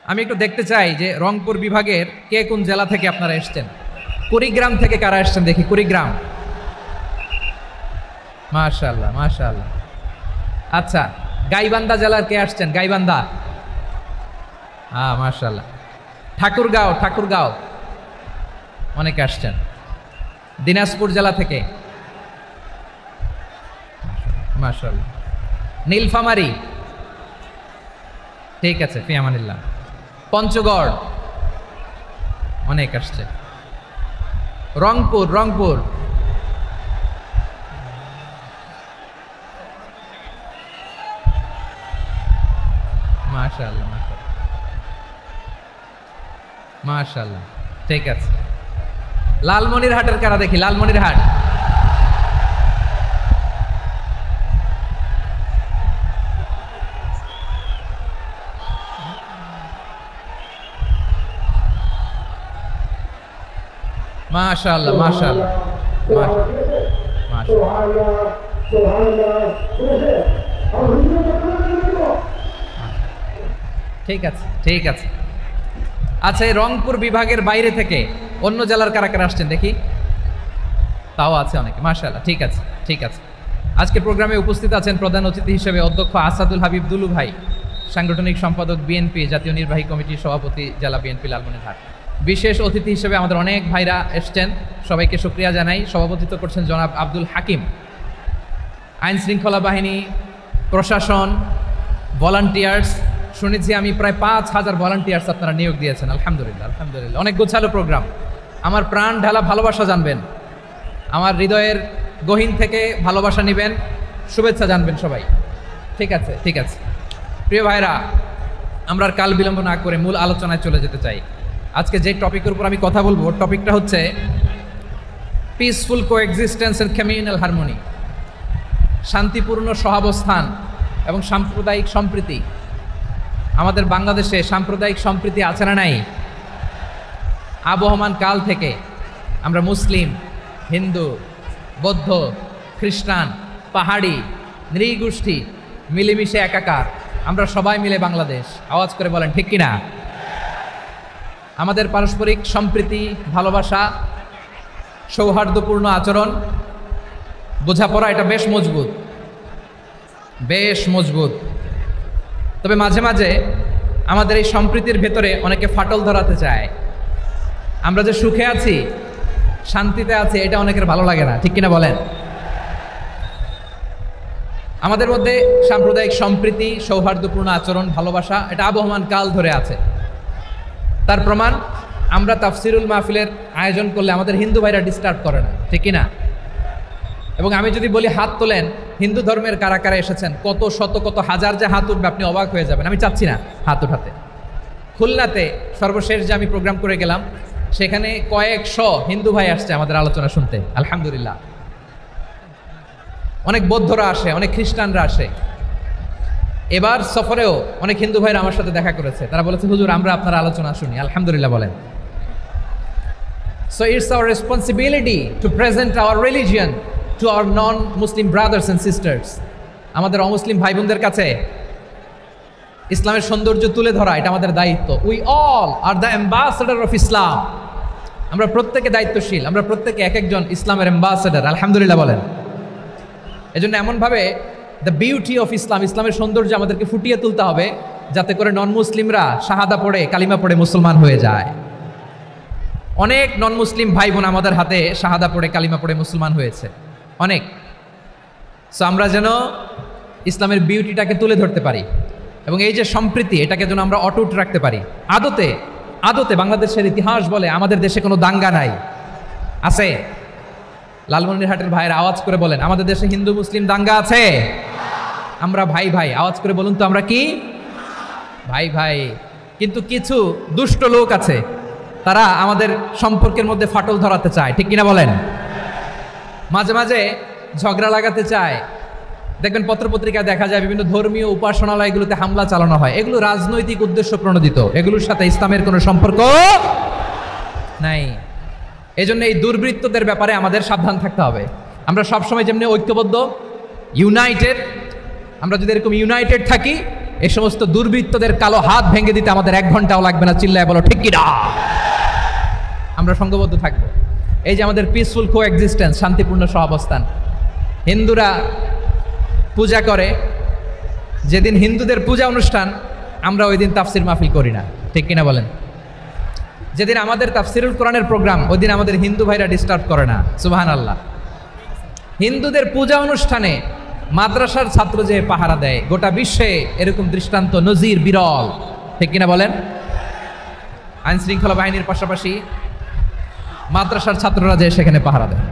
আমি একটু দেখতে চাই যে রংপুর বিভাগের কে কোন জেলা থেকে আপনারা এসেছেন। কুড়িগ্রাম থেকে কারা এসেছেন দেখি, কুড়িগ্রাম। মাশাআল্লাহ মাশাআল্লাহ। আচ্ছা, গাইবান্ধা জেলার কে আসছেন? গাইবান্ধা, হ্যাঁ মাশাআল্লাহ। ঠাকুরগাঁও, ঠাকুরগাঁও অনেকে আসছেন। দিনাজপুর জেলা থেকে মাশাআল্লাহ। নীলফামারী, ঠিক আছে, ফি আমানিল্লাহ। পঞ্চগড় অনেক আসছে। রংপুর, রংপুর মাশাআল্লাহ মাশাআল্লাহ মাশাআল্লাহ, ঠিক আছে। লালমনিরহাটের কারা দেখি, লালমনিরহাট। মাশাআল্লাহ মাশাআল্লাহ ঠিক আছে ঠিক আছে। আচ্ছা, এই রংপুর বিভাগের বাইরে থেকে অন্য জেলার কারা কারা আসছেন দেখি, তাও আছে অনেকে। মাশাআল্লাহ, ঠিক আছে ঠিক আছে। আজকে প্রোগ্রামে উপস্থিত আছেন প্রধান অতিথি হিসেবে অধ্যক্ষ আসাদুল হাবিব দুলু ভাই, সাংগঠনিক সম্পাদক বিএনপি, জাতীয় নির্বাহী কমিটির সভাপতি জেলা বিএনপি লালমনিরহাট। বিশেষ অতিথি হিসেবে আমাদের অনেক ভাইরা এসছেন, সবাইকে শুকরিয়া জানাই। সভাপতিত্ব করছেন জনাব আব্দুল হাকিম। আইন শৃঙ্খলা বাহিনী, প্রশাসন, ভলান্টিয়ার্স, শুনেছি আমি প্রায় 5,000 ভলান্টিয়ার্স আপনারা নিয়োগ দিয়েছেন। আলহামদুলিল্লাহ আলহামদুলিল্লাহ, অনেক গোছালো প্রোগ্রাম। আমার প্রাণ ঢালা ভালোবাসা জানবেন, আমার হৃদয়ের গহীন থেকে ভালোবাসা নেবেন, শুভেচ্ছা জানবেন সবাই। ঠিক আছে ঠিক আছে। প্রিয় ভাইরা, আমরা আর কাল বিলম্ব না করে মূল আলোচনায় চলে যেতে চাই। আজকে যে টপিকের উপর আমি কথা বলবো, টপিকটা হচ্ছে peaceful coexistence and communal harmony, শান্তিপূর্ণ সহাবস্থান এবং সাম্প্রদায়িক সম্প্রীতি। আমাদের বাংলাদেশে সাম্প্রদায়িক সম্প্রীতি আছে না নাই? আবহমান কাল থেকে আমরা মুসলিম, হিন্দু, বৌদ্ধ, খ্রিস্টান, পাহাড়ি, নৃগোষ্ঠী মিলেমিশে একাকার, আমরা সবাই মিলে বাংলাদেশ। আওয়াজ করে বলেন ঠিক কিনা? আমাদের পারস্পরিক সম্প্রীতি, ভালোবাসা, সৌহার্দ্যপূর্ণ আচরণ, বোঝাপড়া, এটা বেশ মজবুত, বেশ মজবুত। তবে মাঝে মাঝে আমাদের এই সম্প্রীতির ভেতরে অনেকে ফাটল ধরাতে চায়। আমরা যে সুখে আছি, শান্তিতে আছি, এটা অনেকের ভালো লাগে না, ঠিক কিনা বলেন? আমাদের মধ্যে সাম্প্রদায়িক সম্প্রীতি, সৌহার্দ্যপূর্ণ আচরণ, ভালোবাসা, এটা আবহমান কাল ধরে আছে। তার প্রমাণ, আমরা তাফসিরুল মাহফিলের আয়োজন করলে আমাদের হিন্দু ভাইরা ডিস্টার্ব করে না, ঠিক কিনা? এবং আমি যদি বলি হাত তোলেন, হিন্দু ধর্মের কারা কারা এসেছেন, কত শত কত হাজার যে হাত উঠবে, আপনি অবাক হয়ে যাবেন। আমি চাচ্ছি না হাত উঠাতে। খুলনাতে সর্বশেষ যে আমি প্রোগ্রাম করে গেলাম, সেখানে কয়েকশো হিন্দু ভাই আসছে আমাদের আলোচনা শুনতে, আলহামদুলিল্লাহ। অনেক বৌদ্ধরা আসে, অনেক খ্রিস্টানরা আসে। এবার সফরেও অনেক হিন্দু ভাইরা আমার সাথে দেখা করেছে, তারা বলেছে হুজুর আমরা আপনার আলোচনা শুনি, আলহামদুলিল্লাহ বলেন। So it's our responsibility to present our religion to our non-Muslim brothers and sisters. আমাদের অমুসলিম ভাই বোনদের কাছে ইসলামের সৌন্দর্য তুলে ধরা, এটা আমাদের দায়িত্ব। We all are the ambassador of Islam. আমরা প্রত্যেকে দায়িত্বশীল, আমরা প্রত্যেকে এক একজন ইসলামের অ্যাম্বাসেডর, আলহামদুলিল্লাহ বলেন। এজন্য এমনভাবে দ্য বিউটি অফ ইসলাম, ইসলামের সৌন্দর্য আমাদেরকে ফুটিয়ে তুলতে হবে, যাতে করে নন মুসলিমরা শাহাদা পড়ে, কালিমা পড়ে মুসলমান হয়ে যায়। অনেক নন মুসলিম ভাই বোন আমাদের হাতে শাহাদা পড়ে, কালিমা পড়ে মুসলমান হয়েছে, অনেক। সো আমরা যেন ইসলামের বিউটিটাকে তুলে ধরতে পারি এবং এই যে সম্প্রীতি, এটাকে যেন আমরা অটুট রাখতে পারি। আদতে আদতে বাংলাদেশের ইতিহাস বলে আমাদের দেশে কোনো দাঙ্গা নাই, আছে? লালমনিরহাটের ভাইয়ের আওয়াজ করে বলেন, আমাদের দেশে হিন্দু মুসলিম দাঙ্গা আছে? আমরা ভাই ভাই, আওয়াজ করে বলুন তো আমরা কি ভাই ভাই। কিন্তু কিছু দুষ্ট লোক আছে, তারা আমাদের সম্পর্কের মধ্যে ফাটল ধরাতে চায়, ঠিক কিনা বলেন? মাঝে মাঝে ঝগড়া লাগাতে চায়। দেখবেন পত্রপত্রিকায় দেখা যায় বিভিন্ন ধর্মীয় উপাসনালয়গুলোতে হামলা চালানো হয়। এগুলো রাজনৈতিক উদ্দেশ্য প্রণোদিত, এগুলোর সাথে ইসলামের কোনো সম্পর্ক নাই। এজন্য এই দুর্বৃত্তদের ব্যাপারে আমাদের সাবধান থাকতে হবে। আমরা সবসময় যেমনি ঐক্যবদ্ধ, ইউনাইটেড, আমরা যদি এরকম ইউনাইটেড থাকি, এই সমস্ত দুর্বৃত্তদের কালো হাত ভেঙে দিতে আমাদের 1 ঘন্টাও লাগবে না। চিল্লায় বলো ঠিক কি না? আমরা সংঘবদ্ধ থাকবো। এই যে আমাদের পিসফুল কো এক্সিস্টেন্স, শান্তিপূর্ণ সহাবস্থান। হিন্দুরা পূজা করে, যেদিন হিন্দুদের পূজা অনুষ্ঠান আমরা ওই দিন তাফসির মাহফিল করি না, ঠিক কিনা বলেন? যেদিন আমাদের তাফসিরুল কোরআনের প্রোগ্রাম ওই দিন আমাদের হিন্দু ভাইরা ডিস্টার্ব করে না। সুবহানাল্লাহ। হিন্দুদের পূজা অনুষ্ঠানে মাদ্রাসার ছাত্র যে পাহারা দেয়, গোটা বিশ্বে এরকম দৃষ্টান্ত নজির বিরল, ঠিক কিনা বলেন? আইন শৃঙ্খলা বাহিনীর পাশাপাশি মাদ্রাসার ছাত্ররা যে সেখানে পাহারা দেয়,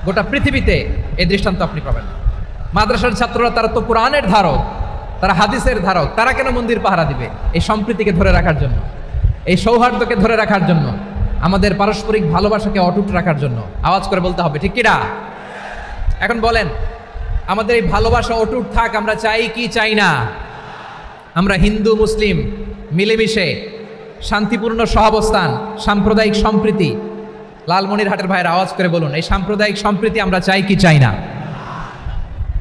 গোটা পৃথিবীতে এই দৃষ্টান্ত আপনি পাবেন। মাদ্রাসার ছাত্ররা তারা তো কোরআনের ধারক, তারা হাদিসের ধারক, তারা কেন মন্দির পাহারা দিবে? এই সম্প্রীতিকে ধরে রাখার জন্য, এই সৌহার্দ্যকে ধরে রাখার জন্য, আমাদের পারস্পরিক ভালোবাসাকে অটুট রাখার জন্য। আওয়াজ করে বলতে হবে ঠিক কিনা? এখন বলেন, আমাদের এই ভালোবাসা অটুট থাক আমরা চাই কি চাই না? আমরা হিন্দু মুসলিম মিলেমিশে শান্তিপূর্ণ সহাবস্থান, সাম্প্রদায়িক সম্প্রীতি, লালমনিরহাটের ভাইয়ের আওয়াজ করে বলুন, এই সাম্প্রদায়িক সম্প্রীতি আমরা চাই কি চাই না?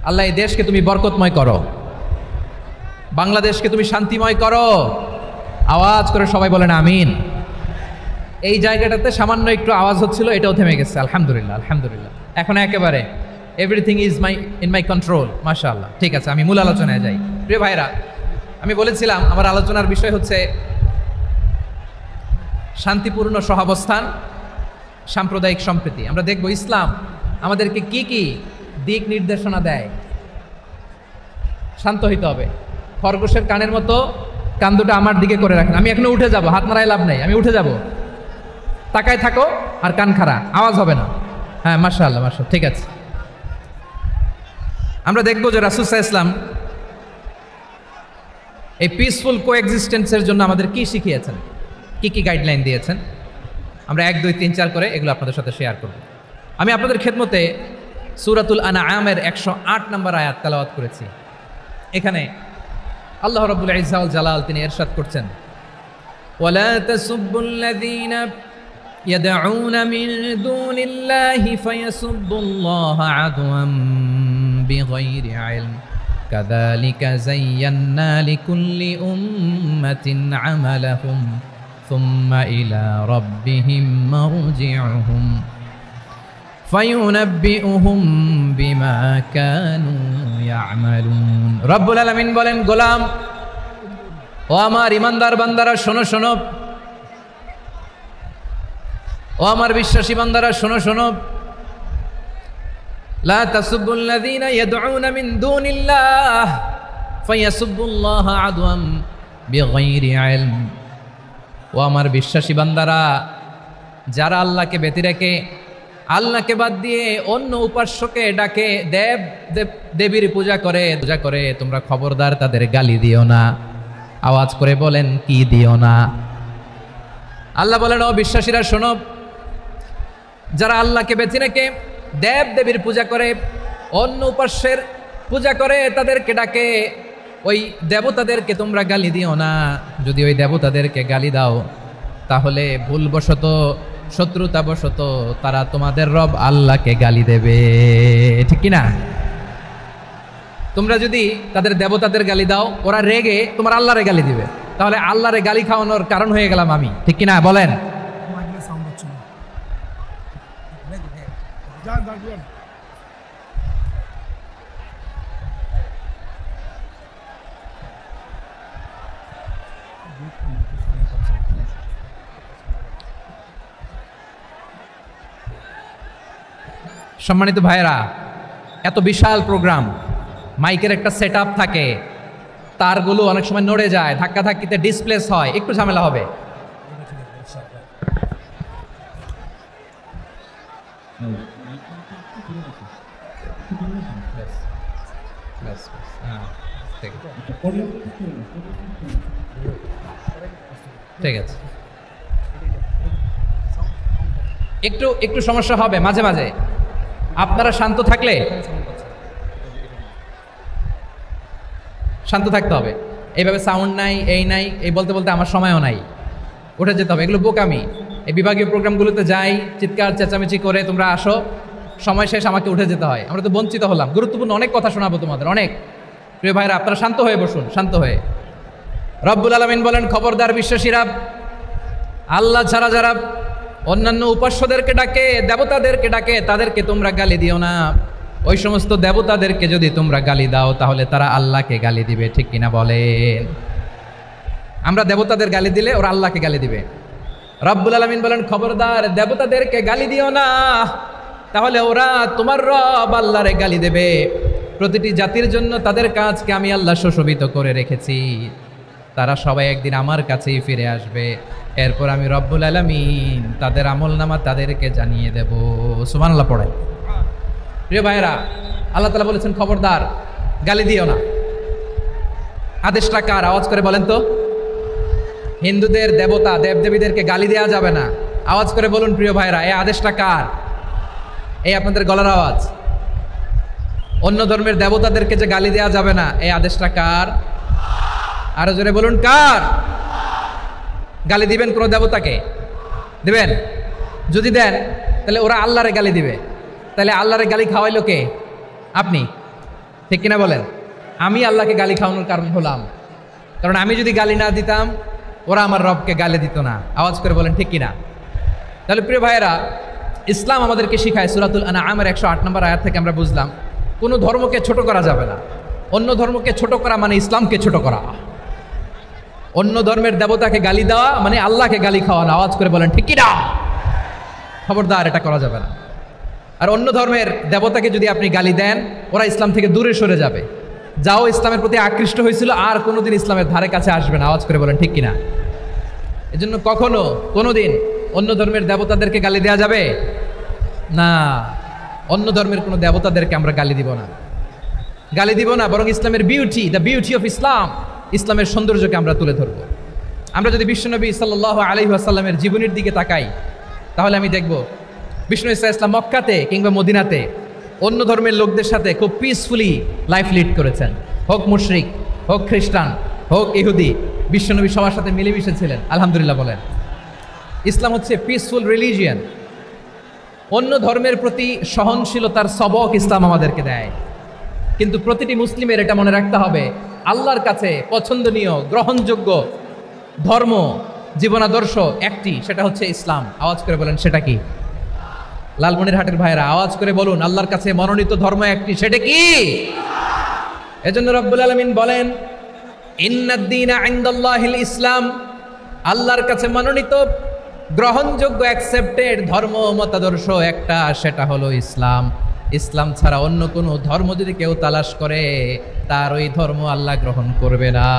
আল্লাহ এই দেশকে তুমি বরকতময় করো, বাংলাদেশকে তুমি শান্তিময় করো। আওয়াজ করে সবাই বলেন আমিন। এই জায়গাটাতে সামান্য একটু আওয়াজ হচ্ছিল, এটাও থেমে গেছে। আলহামদুলিল্লাহ, আলহামদুলিল্লাহ। এখন একেবারে everything is in my control. মাশাআল্লাহ। ঠিক আছে, আমি মূল আলোচনায় যাই। প্রিয় ভাইরা, আমি বলেছিলাম আমার আলোচনার বিষয় হচ্ছে শান্তিপূর্ণ সহাবস্থান, সাম্প্রদায়িক সম্প্রীতি। আমরা দেখব ইসলাম আমাদেরকে কি কি দিক নির্দেশনা দেয়। শান্ত হইতে হবে। খরগোশের কানের মতো কান দুটো আমার দিকে করে রাখেন। আমি এখনো উঠে যাব, হাত নাড়ায় লাভ নেই, আমি উঠে যাব। তাকায় থাকো আর কান খাড়া, আওয়াজ হবে না। হ্যাঁ, মাশাআল্লাহ, মাশাআল্লাহ, ঠিক আছে। আমরা দেখব যে রাসূল সাল্লাল্লাহু আলাইহি ওয়াসাল্লাম এই পিসফুল কোএক্সিস্টেন্সের জন্য আমাদের কি শিখিয়েছেন, কি কি গাইডলাইন দিয়েছেন। আমরা 1, 2, 3, 4 করে এগুলো আপনাদের সাথে শেয়ার করব। আমি আপনাদের খেদমতে সূরাতুল আনআমের 108 নম্বর আয়াত তেলাওয়াত করেছি। এখানে আল্লাহ রাব্বুল ইজ্জা ওয়াল জালাল তিনি ইরশাদ করছেন, ওয়ালা তাসুব্বুল্লাযীনা ইয়াদউনা মিন দুনিল্লাহি ফায়াসুব্বুল্লাহা আদওয়াম বিগাইরি ইলম কাযালিকা যায়্যান্না লিকুল্লি উম্মাতিন আমালাহুম সুম্মা ইলা রাব্বিহিম মারজিউহুম ফায়ুনাব্বিউহুম বিমা কানু ইয়ামালুন। রব্বুল আলামিন বলেন, গোলাম ও আমার ইমানদার বান্দারা শোনো শোনো, ও আমার বিশ্বাসী বান্দারা শোনো শোনো, লা তাসুব্বুল্লাযীনা ইয়াদউনা মিন দুনিল্লাহ ফায়াসুব্বুল্লাহা আদওয়াম বিগাইরি ইলম। ও আমার বিশ্বাসী বান্দারা, যারা আল্লাহকে ব্যতি রেখে, আল্লাহকে বাদ দিয়ে অন্য উপাস্যকে ডাকে, দেবীর পূজা করে, তোমরা খবরদার তাদের গালি দিও না। আওয়াজ করে বলেন কি দিও না? আল্লাহ বলেন, ও বিশ্বাসীরা শোনো, যারা আল্লাহকে বেছে রেখে দেবীর পূজা করে, অন্য উপাস্যের পূজা করে, তাদেরকে ডাকে, ওই দেবতাদেরকে তোমরা গালি দিও না। যদি ওই দেবতাদেরকে গালি দাও তাহলে ভুলবশত, শত্রুতাবশত তারা তোমাদের রব আল্লাহকে গালি দেবে, ঠিক কিনা? তোমরা যদি তাদের দেবতাদের গালি দাও, ওরা রেগে তোমার আল্লাহরে গালি দিবে, তাহলে আল্লাহরে গালি খাওয়ানোর কারণ হয়ে গেলাম আমি, ঠিক কিনা বলেন? সম্মানিত ভাইয়েরা, এত বিশাল প্রোগ্রাম, মাইকের একটা সেট আপ থাকে, তারগুলো অনেক সময় নড়ে যায়, ধাক্কা ধাক্কিতে ডিসপ্লেস হয়, একটু ঝামেলা হবে। ঠিক আছে, একটু একটু সমস্যা হবে মাঝে মাঝে, আপনারা শান্ত থাকলে, শান্ত থাকতে হবে। এইভাবে সাউন্ড নাই, এই নাই, এই বলতে বলতে আমার সময়ও নাই, উঠে যেতে হবে। এগুলো বোকামি। এই বিভাগীয় প্রোগ্রামগুলোতে যাই, চিৎকার চেঁচামেচি করে তোমরা আসো, সময় শেষ আমাকে উঠে যেতে হয়। আমরা তো বঞ্চিত হলাম। গুরুত্বপূর্ণ অনেক কথা শোনাবো তোমাদের, অনেক। প্রিয় ভাইরা, আপনারা শান্ত হয়ে বসুন, শান্ত হয়ে। রব্বুল আলামিন বলেন, খবরদার বিশ্বাসীরা, আল্লাহ ছাড়া যারা অন্যান্য উপাস্যদেরকে ডাকে, দেবতাদেরকে ডাকে, তাদেরকে তোমরা গালি দিও না। ওই সমস্ত দেবতাদেরকে যদি তোমরা গালি দাও তাহলে তারা আল্লাহকে গালি দিবে, ঠিক কিনা বলেন? আমরা দেবতাদের গালি দিলে ওরা আল্লাহকে গালি দিবে। রব্বুল আলামিন বলেন, খবরদার দেবতাদেরকে গালি দিও না, তাহলে ওরা তোমার রব আল্লাহরে গালি দেবে। প্রতিটি জাতির জন্য তাদের কাজকে আমি আল্লাহ সুশোভিত করে রেখেছি, তারা সবাই একদিন আমার কাছেই ফিরে আসবে। এরপর আমি রব্বুল আলামিন তাদের আমলনামা তাদেরকে জানিয়ে দেব। সুবহানাল্লাহ পড়ে। প্রিয় ভাইরা, আল্লাহ তাআলা বলেছেন খবরদার গালি দিও না। আদেশটা কার? আওয়াজ করে বলেন তো। হিন্দুদের দেবতা দেবদেবীদেরকে গালি দেওয়া যাবে না। আওয়াজ করে বলুন প্রিয় ভাইরা, এই আদেশটা কার? এই আপনাদের গলার আওয়াজ। অন্য ধর্মের দেবতাদেরকে যে গালি দেওয়া যাবে না, এই আদেশটা কার? আরো জোরে বলুন, কার? গালি দিবেন কোন দেবতাকে? দিবেন? যদি দেন তাহলে ওরা আল্লাহরে গালি দিবে। তাহলে আল্লাহরে গালি খাওয়াইলো কে? আপনি, ঠিক কিনা বলেন? আমি আল্লাহকে গালি খাওয়ানোর কারণ হলাম, কারণ আমি যদি গালি না দিতাম ওরা আমার রবকে গালি দিত না। আওয়াজ করে বলেন ঠিক কিনা? তাহলে প্রিয় ভাইয়েরা, ইসলাম আমাদেরকে শিখায়, সূরাতুল আনআমের 108 নম্বর আয়াত থেকে আমরা বুঝলাম কোনো ধর্মকে ছোট করা যাবে না। অন্য ধর্মকে ছোট করা মানে ইসলামকে ছোট করা। অন্য ধর্মের দেবতাকে গালি দেওয়া মানে আল্লাহকে গালি খাওয়ানো। আওয়াজ করে বলেন ঠিক কিনা? খবরদার, এটা করা যাবে না। আর অন্য ধর্মের দেবতাকে যদি আপনি গালি দেন, ওরা ইসলাম থেকে দূরে সরে যাবে। যাও ইসলামের প্রতি আকৃষ্ট হয়েছিল আর কোনোদিন ইসলামের ধারে কাছে আসবে না। আওয়াজ করে বলেন ঠিক কিনা? এজন্য কখনো কোনোদিন অন্য ধর্মের দেবতাদেরকে গালি দেওয়া যাবে না। অন্য ধর্মের কোনো দেবতাদেরকে আমরা গালি দিব না, গালি দিব না, বরং ইসলামের beauty, the beauty of Islam, ইসলামের সৌন্দর্যকে আমরা তুলে ধরব। আমরা যদি বিশ্বনবী সাল্লাল্লাহু আলাইহি ওয়াসাল্লামের জীবনের দিকে তাকাই, তাহলে আমি দেখব বিষ্ণু ইসলাম মক্কাতে কিংবা মদিনাতে অন্য ধর্মের লোকদের সাথে খুব পিসফুলি লাইফ লিড করেছেন। হোক মুশরিক, হোক খ্রিস্টান, হোক ইহুদি, বিশ্বনবী সবার সাথে মিলেমিশে ছিলেন। আলহামদুলিল্লাহ বলেন। ইসলাম হচ্ছে পিসফুল রিলিজিয়ান। অন্য ধর্মের প্রতি সহনশীলতার সবক ইসলাম আমাদেরকে দেয়। কিন্তু প্রতিটি মুসলিমের এটা মনে রাখতে হবে, আল্লাহর কাছে পছন্দনীয় গ্রহণযোগ্য ধর্ম, জীবনাদর্শ একটি, সেটা হচ্ছে ইসলাম। আওয়াজ করে বলেন সেটা কি? লালমনিরহাটের ভাইরা আওয়াজ করে বলুন, আল্লাহর কাছে মনোনীত ধর্ম একটি, সেটা কি? এজন্য রব্বুল আলামিন বলেন, ইন্নাদ-দীনা ইনদাল্লাহিল ইসলাম, আল্লাহর কাছে মনোনীত গ্রহণযোগ্য অ্যাকসেপ্টেড ধর্ম মতাদর্শ একটা, সেটা হলো ইসলাম। ইসলাম ছাড়া অন্য কোনো ধর্ম যদি কেউ তালাশ করে, তার ওই ধর্ম আল্লাহ গ্রহণ করবে না।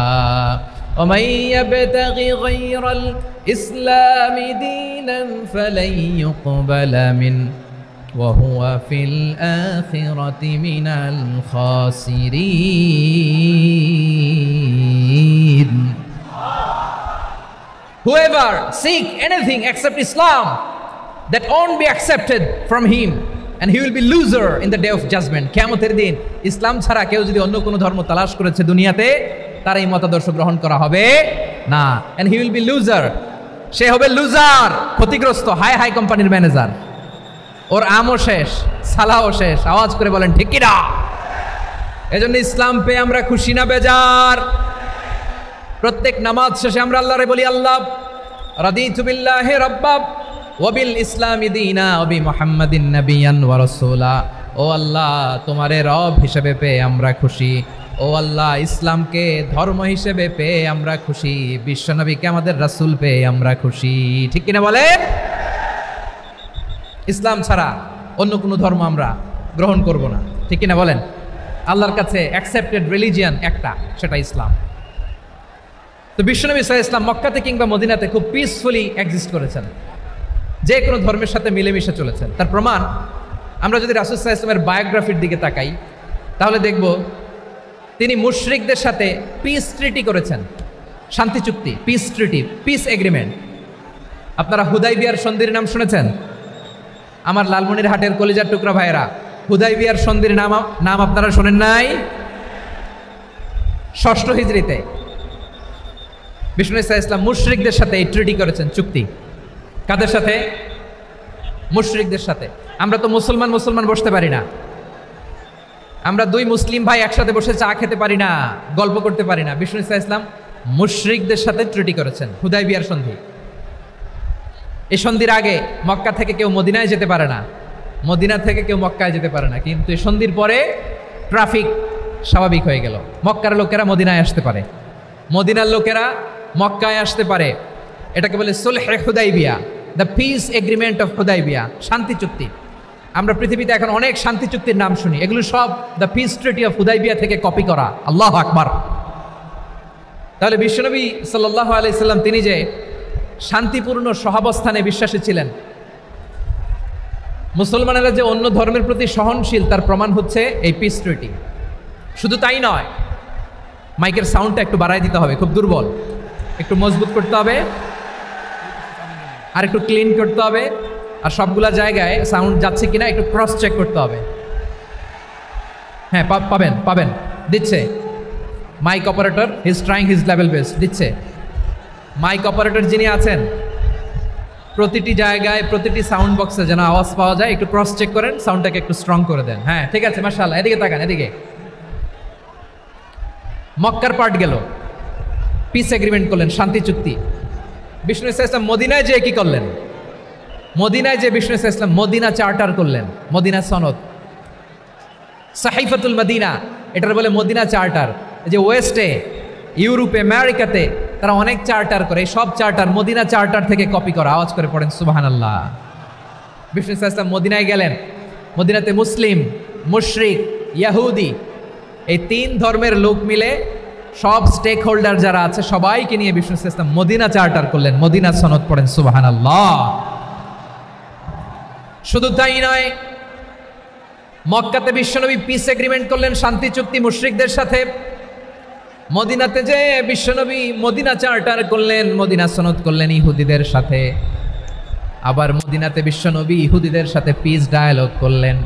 ومن يبتغي غير الإسلام دينا فلن يقبل منه وهو في الآخرة من الخاسرين. Whoever seek anything except Islam, that won't be accepted from him, and he will be loser in the day of judgment. কিয়ামতের দিন ইসলাম ছাড়া কেউ যদি অন্য কোনো ধর্ম তালাশ করেছে দুনিয়াতে, তার এই মতাদর্শ গ্রহণ করা হবে না। and he will be loser, সে হবে লুজার, ক্ষতিগ্রস্ত। হাই হাই কোম্পানির ম্যানেজার, ওর আমও শেষ, সালাও শেষ। আওয়াজ করে বলেন ঠিক কি না? এজন্য ইসলাম পেয়ে আমরা খুশি না বেজার? প্রত্যেক নামাজ শেষে আমরা আল্লাহরে বলি, আল্লাহ রাদিতু বিল্লাহি রাব্বা ওয়া বিল ইসলামি দীনা ওয়া বি মুহাম্মাদিন নাবিয়ান ওয়া রাসূলা। ও আল্লাহ, তোমারে রব হিসেবে পেয়ে আমরা খুশি। ও আল্লাহ, ইসলামকে ধর্ম হিসেবে পেয়ে আমরা খুশি। বিশ্বনবীকে আমাদের রাসূল পেয়ে আমরা খুশি। ঠিক কিনা বলেন? ইসলাম ছাড়া অন্য কোনো ধর্ম আমরা গ্রহণ করব না। ঠিক কিনা বলেন? আল্লাহর কাছে অ্যাকসেপ্টেড রিলিজিয়ান একটা, সেটা ইসলাম। তো বিশ্বনবী সাল্লাল্লাহু আলাইহি ওয়াসাল্লাম মক্কাতে কিংবা মদিনাতে খুব পিসফুলি এক্সিস্ট করেছেন, যে কোনো ধর্মের সাথে মিলেমিশে চলেছেন। তার প্রমাণ আমরা যদি রাসূল সাল্লাল্লাহু আলাইহি ওয়াসাল্লামের বায়োগ্রাফির দিকে তাকাই, তাহলে দেখব তিনি মুশরিকদের সাথে পিস ট্রিটি করেছেন, শান্তি চুক্তি, পিস ট্রিটি, পিস এগ্রিমেন্ট। আপনারা হুদাইবিয়ার সন্ধির নাম শুনেছেন? আমার লালমনিরহাটের কলিজার টুকরা ভাইয়েরা, হুদাইবিয়ার সন্ধির নাম আপনারা শোনেন নাই? 6ষ্ঠ হিজরিতে বিষ্ণু ইসলাম মুশরিকদের সাথে এই ট্রিটি করেছেন, চুক্তি। কাদের সাথে? মুশরিকদের সাথে। আমরা তো মুসলমান বসতে পারি না। আমরা দুই মুসলিম ভাই একসাথে বসে চা খেতে পারি না, গল্প করতে পারি না। বিষ্ণু ইসলাম মুশরিকদের সাথে ট্রিটি করেছেন, হুদাইবিয়ার সন্ধি। এই সন্ধির আগে মক্কা থেকে কেউ মদিনায় যেতে পারে না, মদিনা থেকে কেউ মক্কায় যেতে পারে না, কিন্তু এই সন্ধির পরে ট্রাফিক স্বাভাবিক হয়ে গেল। মক্কার লোকেরা মদিনায় আসতে পারে, মদিনার লোকেরা মক্কায় আসতে পারে। এটাকে বলে সুলহে হুদাইবিয়া, the peace agreement of Hudaibiya, শান্তি চুক্তি। আমরা পৃথিবীতে এখন অনেক শান্তি চুক্তির নাম শুনি, এগুলো সব the piece treaty of Hudaibiya থেকে কপি করা। আল্লাহু আকবার। তাহলে বিশ্বনবী সাল্লাল্লাহু আলাইহি সাল্লাম তিনি যে শান্তিপূর্ণ সহাবস্থানে বিশ্বাসী ছিলেন, মুসলমানেরা যে অন্য ধর্মের প্রতি সহনশীল, তার প্রমাণ হচ্ছে এই পিস ট্রিটি। শুধু তাই নয়, মাইকের সাউন্ডটা একটু বাড়াই দিতে হবে, খুব দুর্বল, একটু মজবুত করতে হবে, আর একটু ক্লিন করতে হবে, আর সবগুলা জায়গায় সাউন্ড যাচ্ছে কিনা একটু ক্রস চেক করতে হবে। হ্যাঁ, পাবেন দিচ্ছে mike operator, his trying his level best, দিচ্ছে মাইক অপারেটর যিনি আছেন, প্রতিটি জায়গায় প্রতিটি সাউন্ড বক্সে যেন আওয়াজ পাওয়া যায়, একটু ক্রস চেক করেন, সাউন্ডটাকে একটু স্ট্রং করে দেন। হ্যাঁ, ঠিক আছে, মাশাআল্লাহ। এদিকে তাকান, এদিকে। মক্কার পার্ট গেল, পিস এগ্রিমেন্ট করলেন, শান্তি চুক্তি। বিষ্ণু ইসলাম মদিনায় যে কি করলেন? মদিনায় যে বিষ্ণু ইসলাম মদিনা চার্টার করলেন, মদিনা সনদ, সাহিফাতুল মদিনা, এটার বলে মদিনা চার্টার। যে ওয়েস্টে, ইউরোপে, আমেরিকাতে তারা অনেক চার্টার করে, সব চার্টার মদিনা চার্টার থেকে কপি করা। আওয়াজ করে পড়েন সুবহানাল্লাহ। বিষ্ণু ইসলাম মদিনায় গেলেন, মদিনাতে মুসলিম, মুশরিক, ইয়াহুদি, এই তিন ধর্মের লোক মিলে সব স্টেক হোল্ডার যারা আছে সবাইকে নিয়ে বিষ্ণু ইসলাম মদিনা চার্টার করলেন, মদিনা সনদ, পড়েন সুবহানাল্লাহ। শুধু তাই নয়, মক্কাতে বিশ্বনবী পিস এগ্রিমেন্ট করলেন, শান্তি চুক্তি মুশরিকদের সাথে। মদিনাতে যে বিশ্বনবী মদিনা চার্টার করলেন, মদিনা সনদ করলেন ইহুদিদের সাথে। আবার মদিনাতে বিশ্বনবী ইহুদিদের সাথে পিস ডায়ালগ করলেন,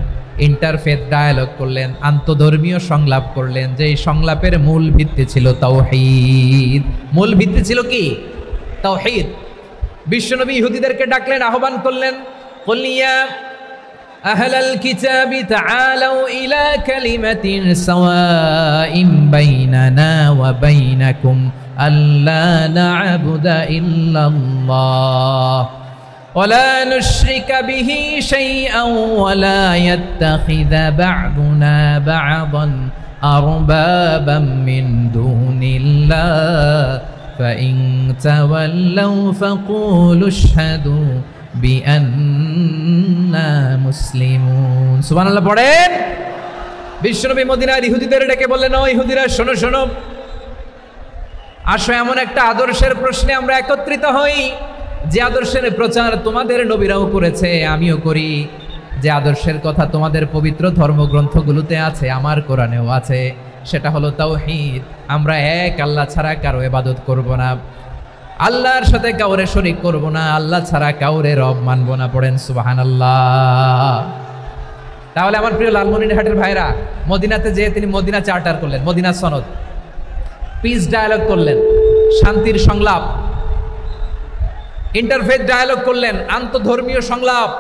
ইন্টারফেথ ডায়ালগ করলেন, আন্তধর্মীয় সংলাপ করলেন, যে সংলাপের মূল ভিত্তি ছিল তাওহীদ। মূল ভিত্তি ছিল কি? তাওহীদ। বিশ্বনবী ইহুদিদেরকে ডাকলেন, আহ্বান করলেন, কুল ইয়া আহলাল কিতাবি তাআলাউ ইলা কালিমাতিন সাওয়াইন বাইনানা ওয়া বাইনাকুম আল্লা না'বুদা ইল্লাল্লাহ ولا نشرك به شيئا ولا يتخذ بعضنا بعضا أربابا من دون الله فإن تولوا فقولوا اشهدوا بأننا مسلمون سبحان الله পড়েন। বিশ্বনবী মদিনার ইহুদিদের ডেকে বললেন, ও ইহুদিরা, শোনো শোনো, আসো এমন একটা আদর্শের প্রশ্নে আমরা একত্রিত হই যে আদর্শের প্রচার তোমাদের নবীরাও করেছে, আমিও করি। যে আদর্শের কথা তোমাদের পবিত্র ধর্মগ্রন্থগুলোতে আছে, আমার কোরআনেও আছে, সেটা হলো তাওহীদ। আমরা এক আল্লাহ ছাড়া কারো ইবাদত করব না, আল্লাহর সাথে কাউরে শরীক করব না, আল্লাহ ছাড়া কাউরে রব মানব না। পড়েন সুবহানাল্লাহ। তাহলে আমার প্রিয় লালমনিরহাটের ভাইরা, মদিনাতে যেয়ে তিনি মদিনা চার্টার করলেন, মদিনা সনদ, পিস ডায়ালগ করলেন, শান্তির সংলাপ, ইন্টারফেথ ডায়ালগ করলেন, আন্তধর্মীয় সংলাপ,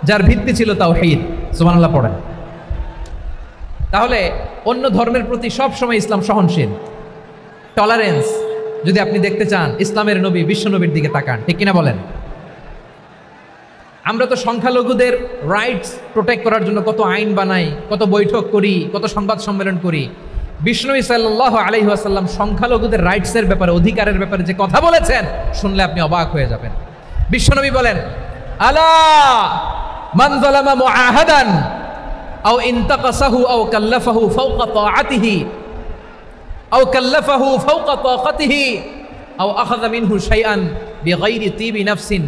যার ভিত্তি ছিল তাওহীদ। সুবহানাল্লাহ পড়েন। তাহলে অন্য ধর্মের প্রতি সব সময় ইসলাম সহনশীল, টলারেন্স। যদি আপনি দেখতে চান ইসলামের নবী বিশ্ব নবীর দিকে তাকান, ঠিক কিনা বলেন? আমরা তো সংখ্যালঘুদের রাইটস প্রোটেক্ট করার জন্য কত আইন বানাই, কত বৈঠক করি, কত সংবাদ সম্মেলন করি। বিষ্ণু সাল্লাল্লাহু আলাইহি ওয়াসাল্লাম সংখ্যালঘুদের রাইটসের ব্যাপারে, অধিকারের ব্যাপারে যে কথা বলেছেন, শুনলে আপনি অবাক হয়ে যাবেন। বিশ্বনবী বলেন, আলা মান যালামা মুআহাদান আও ইনতাকাসাহু আও কাল্লাফাহু ফাওকা তাআতিহি আও কাল্লাফাহু ফাওকা তাকাতিহি আও আখাযা মিনহু শাইআন বিগাইরি তিবি নাফসিন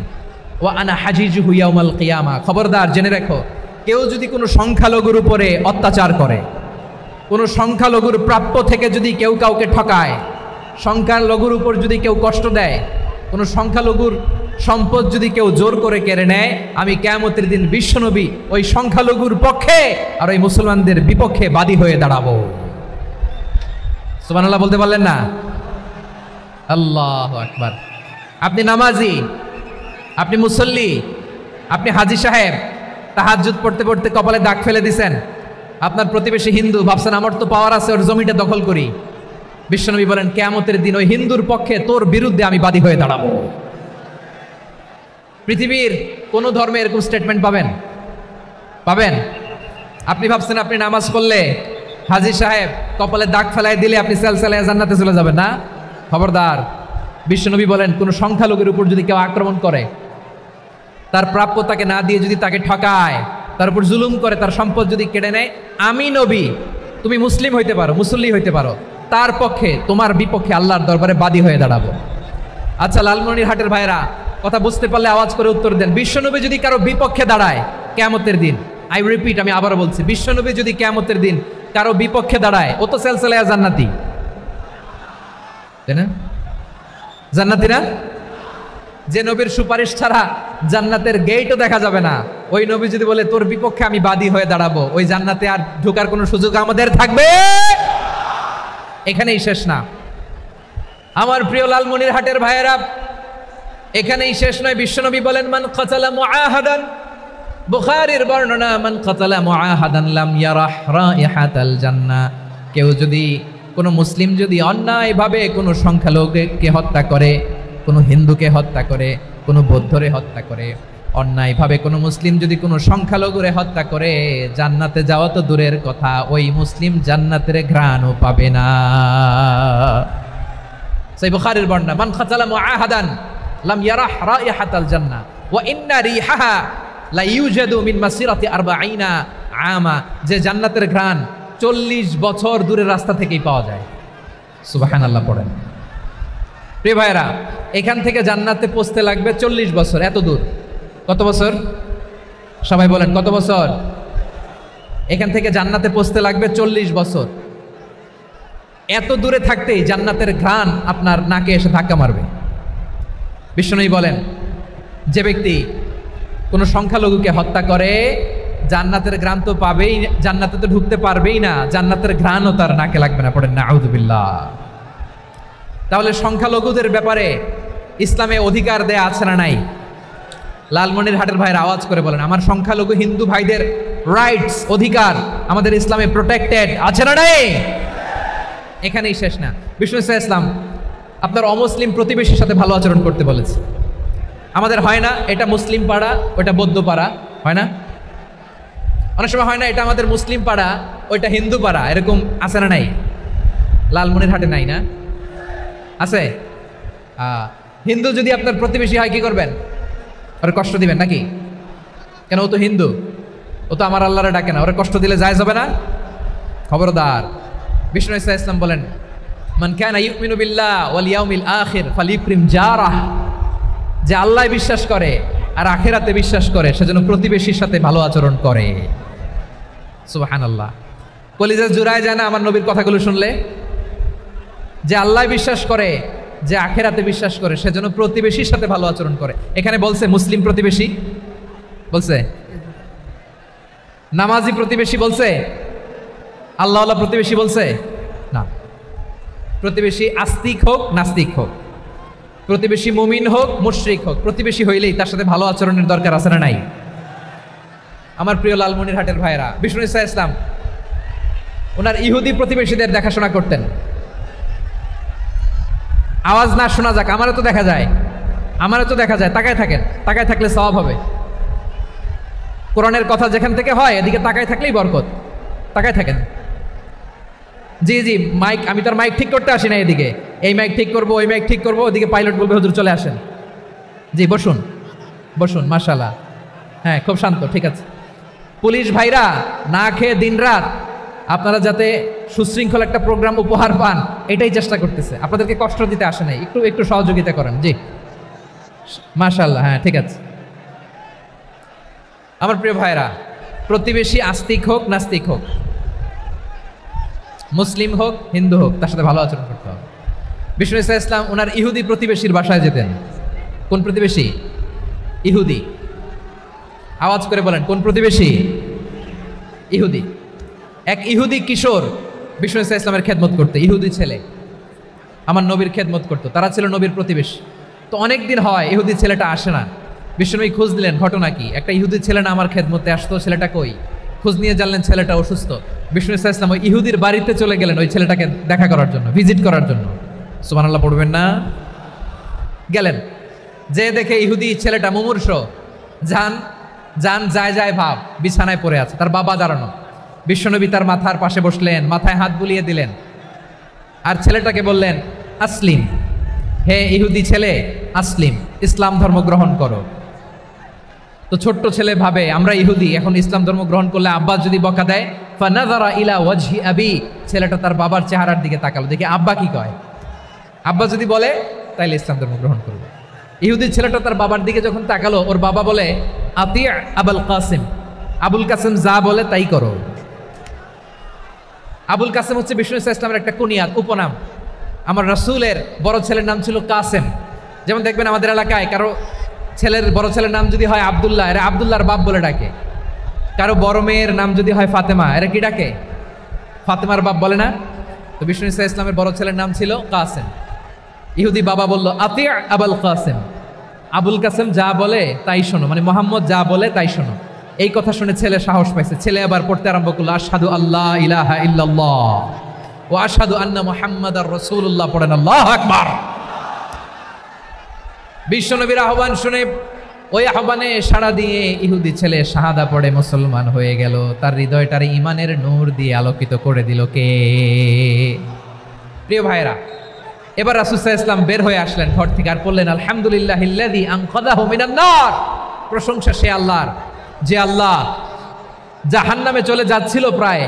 ওয়া আনা হাজিজুহু ইয়াউমাল কিয়ামা। খবরদার, জেনে রাখো, কেউ যদি কোনো সংখ্যালঘুর উপরে অত্যাচার করে, কোনো সংখ্যালঘুর প্রাপ্য থেকে যদি কেউ কাউকে ঠকায়, সংখ্যালঘুর উপর যদি কেউ কষ্ট দেয়, কোনো সংখ্যালঘুর সম্পদ যদি কেউ জোর করে কেড়ে নেয়, আমি কিয়ামতের দিন বিশ্বনবী ওই সংখ্যালঘুর পক্ষে আর ওই মুসলমানদের বিপক্ষে বাদী হয়ে দাঁড়াবো। সুবহানাল্লাহ বলতে পারলেন না? আল্লাহু আকবার। আপনি নামাজি, আপনি মুসল্লি, আপনি হাজী সাহেব, তাহাজ্জুদ পড়তে পড়তে কপালে দাগ ফেলে দিছেন, আপনার প্রতিবেশী হিন্দু, ভাবছেন আমার তো পাওয়ার আছে, ওর জমিটা দখল করি। বিশ্বনবী বলেন কিয়ামতের দিন ওই হিন্দুর পক্ষে তোর বিরুদ্ধে আমি বাদী হয়ে দাঁড়াবো। পৃথিবীর কোন ধর্মে এরকম স্টেটমেন্ট পাবেন? পাবেন? আপনি ভাবছেন আপনি নামাজ পড়লে হাজী সাহেব কপালে দাগ ফেলায় দিলে আপনি সেলসেলায় জান্নাতে চলে যাবেন না? খবরদার। বিশ্বনবী বলেন কোন সংখ্যালঘুর উপর যদি কেউ আক্রমণ করে, তার প্রাপ্য তাকে না দিয়ে যদি তাকে ঠকায়, তার উপর জুলুম করে, তার সম্পদ যদি কেড়ে নেয়, আমি নবী, তুমি মুসলিম হইতে পারো, মুসল্লি হইতে পারো, তার পক্ষে তোমার বিপক্ষে আল্লাহর দরবারে বাদী হয়ে দাঁড়াবো। আচ্ছা লালমনিরহাটের ভাইরা, কথা বুঝতে পারলে আওয়াজ করে উত্তর দেন। বিশ্বনবী যদি কারো বিপক্ষে দাঁড়ায় কিয়ামতের দিন, আই রিপিট, আমি আবারও বলছি, বিশ্বনবী যদি কিয়ামতের দিন কারো বিপক্ষে দাঁড়ায়, ও তো সেলসেলায়া জান্নাতি, তাই না? জান্নাতি না? যে নবীর সুপারিশ ছাড়া জান্নাতের গেটও দেখা যাবে না, ওই নবী যদি বলে তোর বিপক্ষে আমি বাদী হয়ে দাঁড়াবো, ওই জান্নাতে আর ঢোকার কোনো সুযোগ আমাদের থাকবে? এখানেই শেষ না আমার প্রিয় লালমনিরহাটের ভাইয়েরা, এখানেই শেষ নয়। বিশ্বনবী বলেন মান কাতালা মুআহাদান, বুখারীর বর্ণনা, মান কাতালা মুআহাদান লাম ইয়ারাহ রাইহাতাল জান্নাহ। কেউ যদি, কোনো মুসলিম যদি অন্যায়ভাবে কোনো সংখ্যালঘুকে হত্যা করে, কোনো হিন্দুকে হত্যা করে, কোনো বৌদ্ধরে হত্যা করে, অন্যায়ভাবে কোনো মুসলিম যদি কোনো সংখ্যালঘুরে হত্যা করে, জান্নাতে যাওয়া তো দূরের কথা, ওই মুসলিম জান্নাতের ঘ্রাণও পাবে না। সেই বুখারীর বর্ণনা, মান কাতালা মুআহাদান লাম ইয়ারাহ রাইহাতাল জান্নাহ ওয়া ইন্না রিহাহা লা ইউজাদু মিন মাসিরাতি 40 আমা। যে জান্নাতের ঘ্রাণ 40 বছর দূরের রাস্তা থেকেই পাওয়া যায়। সুবহানাল্লাহ পড়েন। প্রিয় ভাইরা, এখান থেকে জান্নাতে পৌঁছতে লাগবে 40 বছর। এত দূর, কত বছর? সবাই বলেন কত বছর? এখান থেকে জান্নাতে পৌঁছতে লাগবে 40 বছর। এত দূরে থাকতেই জান্নাতের ঘ্রাণ আপনার নাকে এসে ধাক্কা মারবে। বিশ্বনবী বলেন যে ব্যক্তি কোনো সংখ্যালঘুকে হত্যা করে, জান্নাতের ঘ্রাণ তো পাবেই, জান্নাতে তো ঢুকতে পারবেই না, জান্নাতের ঘ্রাণও তার নাকে লাগবে না। পড়েন নাউযুবিল্লাহ। তাহলে সংখ্যালঘুদের ব্যাপারে ইসলামে অধিকার দেয়া আছে না নাই? লালমনিরহাটের ভাইয়ের আওয়াজ করে বলেন, আমার সংখ্যালঘু হিন্দু ভাইদের রাইটস, অধিকার আমাদের ইসলামে প্রোটেক্টেড আছে না নাই? এখানেই শেষ না। বিষ্ণু ইসলাম আপনার অমুসলিম প্রতিবেশীর সাথে ভালো আচরণ করতে বলেছে। আমাদের হয় না এটা মুসলিম পাড়া, ওটা বৌদ্ধ পাড়া, হয় না? অনেক সময় হয় না এটা আমাদের মুসলিম পাড়া, ওইটা হিন্দু পাড়া, এরকম আছে না নাই? লালমনিরহাটে নাই না? আছে? হিন্দু যদি আপনার প্রতিবেশী হয় কি করবেন? ওরে কষ্ট দিবেন নাকি? কেন, ও তো হিন্দু, ও তো আমার আল্লাহরে ডাকে না, ওরে কষ্ট দিলে যায় যাবে না? খবরদার। বিষ্ণু ইসলাম বলেন মান কানা ইউমিনু বিল্লাহ ওয়াল ইয়াউমিল আখির ফালিউকরিম জারাহ। যে আল্লাহ বিশ্বাস করে আর আখিরাতে বিশ্বাস করে, সেজন্য প্রতিবেশীর সাথে ভালো আচরণ করে। সুবহানাল্লাহ। কলিজা জুড়ায় যায় না আমার নবীর কথাগুলো শুনলে? যে আল্লাহ বিশ্বাস করে, যে আখিরাতে বিশ্বাস করে, সেজন্য প্রতিবেশীর সাথে ভালো আচরণ করে। এখানে বলছে মুসলিম প্রতিবেশী বলছে, নামাজি প্রতিবেশী বলছে, আল্লাহওয়ালা প্রতিবেশী বলছে না। প্রতিবেশী আস্তিক হোক নাস্তিক হোক, প্রতিবেশী মুমিন হোক মুশরিক হোক, প্রতিবেশী হইলেই তার সাথে ভালো আচরণের দরকার আছে না নাই? আমার প্রিয় লালমনিরহাটের ভাইরা, বিষ্ণু ইসলাম ওনার ইহুদি প্রতিবেশীদের দেখাশোনা করতেন। আওয়াজ না শোনা যাক, আমারও তো দেখা যায়, আমারও তো দেখা যায়। তাকায় থাকেন, তাকায় থাকলে সওয়াব হবে। কোরআনের কথা যেখান থেকে হয় এদিকে তাকায় থাকলেই বরকত। তাকায় থাকেন। জি জি, মাইক, আমি তো আর মাইক ঠিক করতে আসি না এদিকে, এই মাইক ঠিক করবো, ওই মাইক ঠিক করবো, ওদিকে পাইলট বলবে হুজুর চলে আসেন। জি বসুন, বসুন, মাশাআল্লাহ। হ্যাঁ, খুব শান্ত, ঠিক আছে। পুলিশ ভাইরা না খেয়ে দিনরাত আপনারা যাতে সুশৃঙ্খল একটা প্রোগ্রাম উপহার পান, এটাই চেষ্টা করতেছে। আপনাদেরকে কষ্ট দিতে আসে নাই, একটু একটু সহযোগিতা করেন। জি মাশাআল্লাহ। হ্যাঁ ঠিক আছে। আমার প্রিয় ভাইরা, প্রতিবেশী আস্তিক হোক নাস্তিক হোক, মুসলিম হোক হিন্দু হোক, তার সাথে ভালো আচরণ করতে হবে। বিষ্ণু ইসলাম ওনার ইহুদি প্রতিবেশীর বাসায় যেতেন। কোন প্রতিবেশী? ইহুদি। আওয়াজ করে বলেন কোন প্রতিবেশী? ইহুদি। এক ইহুদি কিশোর বিষ্ণু ইসলামের খেদমত করতে, ইহুদি ছেলে আমার নবীর খেদমত করতো, তারা ছিল নবীর প্রতিবেশী। তো অনেক দিন হয় ইহুদি ছেলেটা আসে না। বিষ্ণুনবী খোঁজ দিলেন ঘটনা কি, একটা ইহুদি ছেলে না আমার খেদমতে আসতো, ছেলেটা কই? খোঁজ নিয়ে জানলেন ছেলেটা অসুস্থ। বিষ্ণু ইসা ইসলাম ওই ইহুদির বাড়িতে চলে গেলেন ওই ছেলেটাকে দেখা করার জন্য, ভিজিট করার জন্য। সুবহানাল্লাহ পড়বেন না? গেলেন, যে দেখে ইহুদি ছেলেটা মুমূর্ষ, যান যান যায় যায় ভাব, বিছানায় পড়ে আছে, তার বাবা দাঁড়ানো। বিশ্বনবী তার মাথার পাশে বসলেন, মাথায় হাত বুলিয়ে দিলেন, আর ছেলেটাকে বললেন আসলিম, হে ইহুদি ছেলে আসলিম, ইসলাম ধর্ম গ্রহণ করো। তো ছোট্ট ছেলে ভাবে আমরা ইহুদি, এখন ইসলাম ধর্ম গ্রহণ করলে আব্বা যদি বকা দেয়, ফানাযারা ইলা ওয়াজহি আবি, ছেলেটা তার বাবার চেহারার দিকে তাকালো, দেখি আব্বা কি কয়। আব্বা যদি বলে তাইলে ইসলাম ধর্ম গ্রহণ করবে। ইহুদি ছেলেটা তার বাবার দিকে যখন তাকালো, ওর বাবা বলে আতি আবুল কাসিম, আবুল কাসিম যা বলে তাই করো। আবুল কাসিম হচ্ছে বিষ্ণু ইসলামের একটা কুনিয়াত, উপনাম। আমার রাসূলের বড় ছেলের নাম ছিল কাসেম। যেমন দেখবেন আমাদের এলাকায় কারো বড় ছেলের নাম যদি হয় আব্দুল্লাহ, এরা আব্দুল্লাহর বাপ বলে ডাকে। কারো বড় মেয়ের নাম যদি হয় ফাতেমা, এরা কি ডাকে? ফাতেমার বাপ বলে না? তো বিষ্ণু ইসলামের বড় ছেলের নাম ছিল কাসেম। ইহুদি বাবা বলল আতি আবুল কাসেম, আবুল কাসেম যা বলে তাই শোনো, মানে মোহাম্মদ যা বলে তাই শোনো। এই কথা শুনে ছেলে সাহস পাইছে, ছেলে আবার পড়তে আরম্ভ করলো আশহাদু আল্লাহ ইলাহা ইল্লাল্লাহ ওয়া আশহাদু আন্না মুহাম্মাদার রাসূলুল্লাহ, পড়েন আল্লাহু আকবার। বিশ্বনবীর আহ্বান শুনে ওই আহ্বানে সাড়া দিয়ে ইহুদি ছেলে শাহাদা পড়ে মুসলমান হয়ে গেল। তার হৃদয়টার ইমানের নূর দিয়ে আলোকিত করে দিল কে? প্রিয় ভাইরা, এবার রাসূল সাল্লাল্লাহু আলাইহি ওয়াসাল্লাম বের হয়ে আসলেন ঘর থেকে, আর বললেন আলহামদুলিল্লাহিল্লাযী আনকাযাহু মিনান নার, প্রশংসা সে আল্লাহর যে আল্লাহ জাহান্নামে চলে যাচ্ছিল প্রায়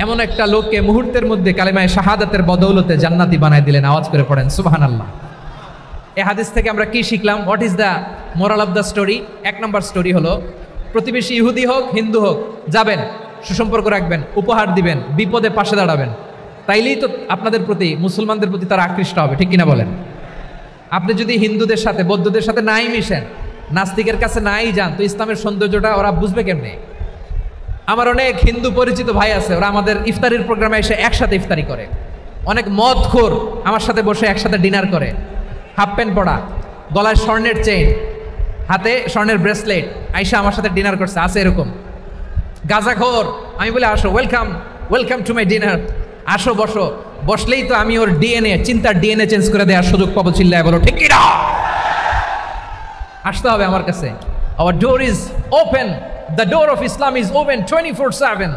এমন একটা লোককে মুহূর্তের মধ্যে কালিমায়ে শাহাদাতের বদৌলতে জান্নাতি বানায় দিলেন। আওয়াজ করে পড়েন সুবহানাল্লাহ। এই হাদিস থেকে আমরা কি শিখলাম? What is the moral of the story? এক নম্বর স্টোরি হলো, প্রতিবেশী ইহুদি হোক হিন্দু হোক, যাবেন, সুসম্পর্ক রাখবেন, উপহার দিবেন, বিপদে পাশে দাঁড়াবেন, তাইলেই তো আপনাদের প্রতি, মুসলমানদের প্রতি তারা আকৃষ্ট হবে, ঠিক কিনা বলেন? আপনি যদি হিন্দুদের সাথে বৌদ্ধদের সাথে নাই মিশেন, নাস্তিকের কাছে নাই যান, তো ইসলামের সৌন্দর্যটা ওরা বুঝবে কেমনে? আমার অনেক হিন্দু পরিচিত ভাই আছে, ওরা আমাদের ইফতারির প্রোগ্রামে এসে একসাথে ইফতারি করে। অনেক মদখোর আমার সাথে বসে একসাথে ডিনার করে, হাফ প্যান্ট পরা, গলায় স্বর্ণের চেইন, হাতে স্বর্ণের ব্রেসলেট, আইসা আমার সাথে ডিনার করছে, আছে এরকম। গাঁজাখোর, আমি বলে আসো, welcome welcome to my dinner, আসো বসো, বসলেই তো আমি ওর ডিএনএ, চিন্তার ডিএনএ চেঞ্জ করে দেওয়ার সুযোগ পাবো, চিল্লায় বলো ঠিক কিনা? আসতে হবে আমার কাছে। Hour door is open, the door of Islam is open 24/7।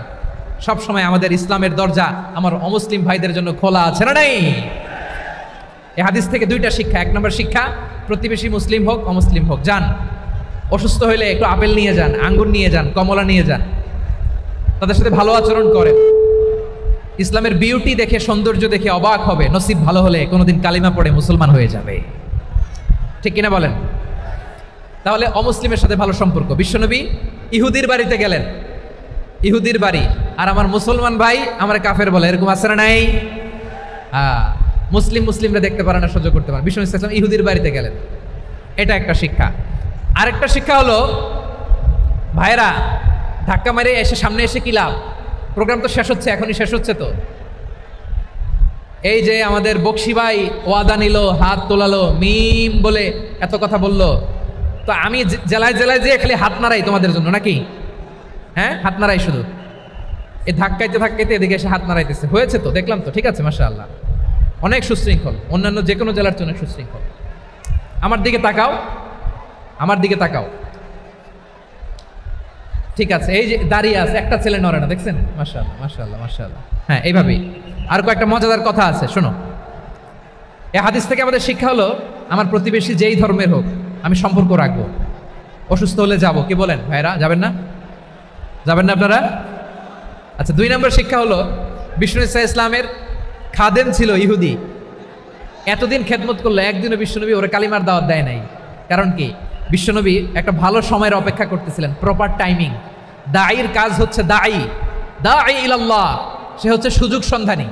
সবসময় আমাদের ইসলামের দরজা আমার অমুসলিম ভাইদের জন্য খোলা আছে না নাই? এই হাদিস থেকে দুইটা শিক্ষা। এক নম্বর শিক্ষা, প্রতিবেশী মুসলিম হোক অমুসলিম হোক, যান, অসুস্থ হইলে একটু আপেল নিয়ে যান, আঙ্গুর নিয়ে যান, কমলা নিয়ে যান, তাদের সাথে ভালো আচরণ করেন। ইসলামের বিউটি দেখে, সৌন্দর্য দেখে অবাক হবে, নসিব ভালো হলে কোনোদিন কালিমা পড়ে মুসলমান হয়ে যাবে, ঠিক কিনা বলেন? তাহলে অমুসলিমের সাথে ভালো সম্পর্ক। বিশ্বনবী ইহুদির বাড়িতে গেলেন, ইহুদির বাড়ি, আর আমার মুসলমান ভাই আমার কাফের বলে, এরকম আছে না নাই? মুসলিমরা দেখতে পারে না, সহ্য করতে পারে। বিশ্বনবী সাল্লাল্লাহু আলাইহি ওয়াসাল্লাম ইহুদির বাড়িতে গেলেন, এটা একটা শিক্ষা। আরেকটা শিক্ষা হলো, ভাইরা ধাক্কা মারে এসে সামনে এসে কি লাভ? প্রোগ্রাম তো শেষ হচ্ছে, এখনই শেষ হচ্ছে। তো এই যে আমাদের বকশি ভাই ওয়াদা নিল, হাত তোলালো, মিম বলে এত কথা বললো, তো আমি জেলায় জেলায় যে খালি হাত নাড়াই তোমাদের জন্য নাকি? হ্যাঁ, হাত নাড়াই শুধু, এই ধাক্কাইতে ধাক্কাইতে এদিকে এসে হাত নাড়াইতেছে, হয়েছে তো, দেখলাম তো, ঠিক আছে, মাশাআল্লাহ, অনেক সুশৃঙ্খল, অন্যান্য যে কোনো জেলার চেয়ে অনেক সুশৃঙ্খল। আমার দিকে তাকাও, আমার দিকে তাকাও, ঠিক আছে, এই যে দাঁড়িয়ে আছে, একটা ছেলে নড়ে না, দেখছেন? মাশাআল্লাহ মাশাআল্লাহ মাশাআল্লাহ। হ্যাঁ, এইভাবেই। আর কয়েকটা মজাদার কথা আছে, শোনো। এই হাদিস থেকে আমাদের শিক্ষা হলো, আমার প্রতিবেশী যেই ধর্মের হোক আমি সম্পর্ক রাখবো, অসুস্থ হলে যাবো। কি বলেন ভাইরা, যাবেন না? যাবেন না আপনারা? আচ্ছা, 2 নম্বর শিক্ষা হলো, বিষ্ণু ইসলামের খাদেম ছিল ইহুদি, এতদিন খেদমত করলো, একদিনও বিশ্বনবী ওরা কালিমার দাওয়াত দেয় নাই। কারণ কি? বিশ্বনবী একটা ভালো সময়ের অপেক্ষা করতেছিলেন, প্রপার টাইমিং। দাঈর কাজ হচ্ছে দাঈ ইলাল্লাহ, সে হচ্ছে সুযোগ সন্ধানী।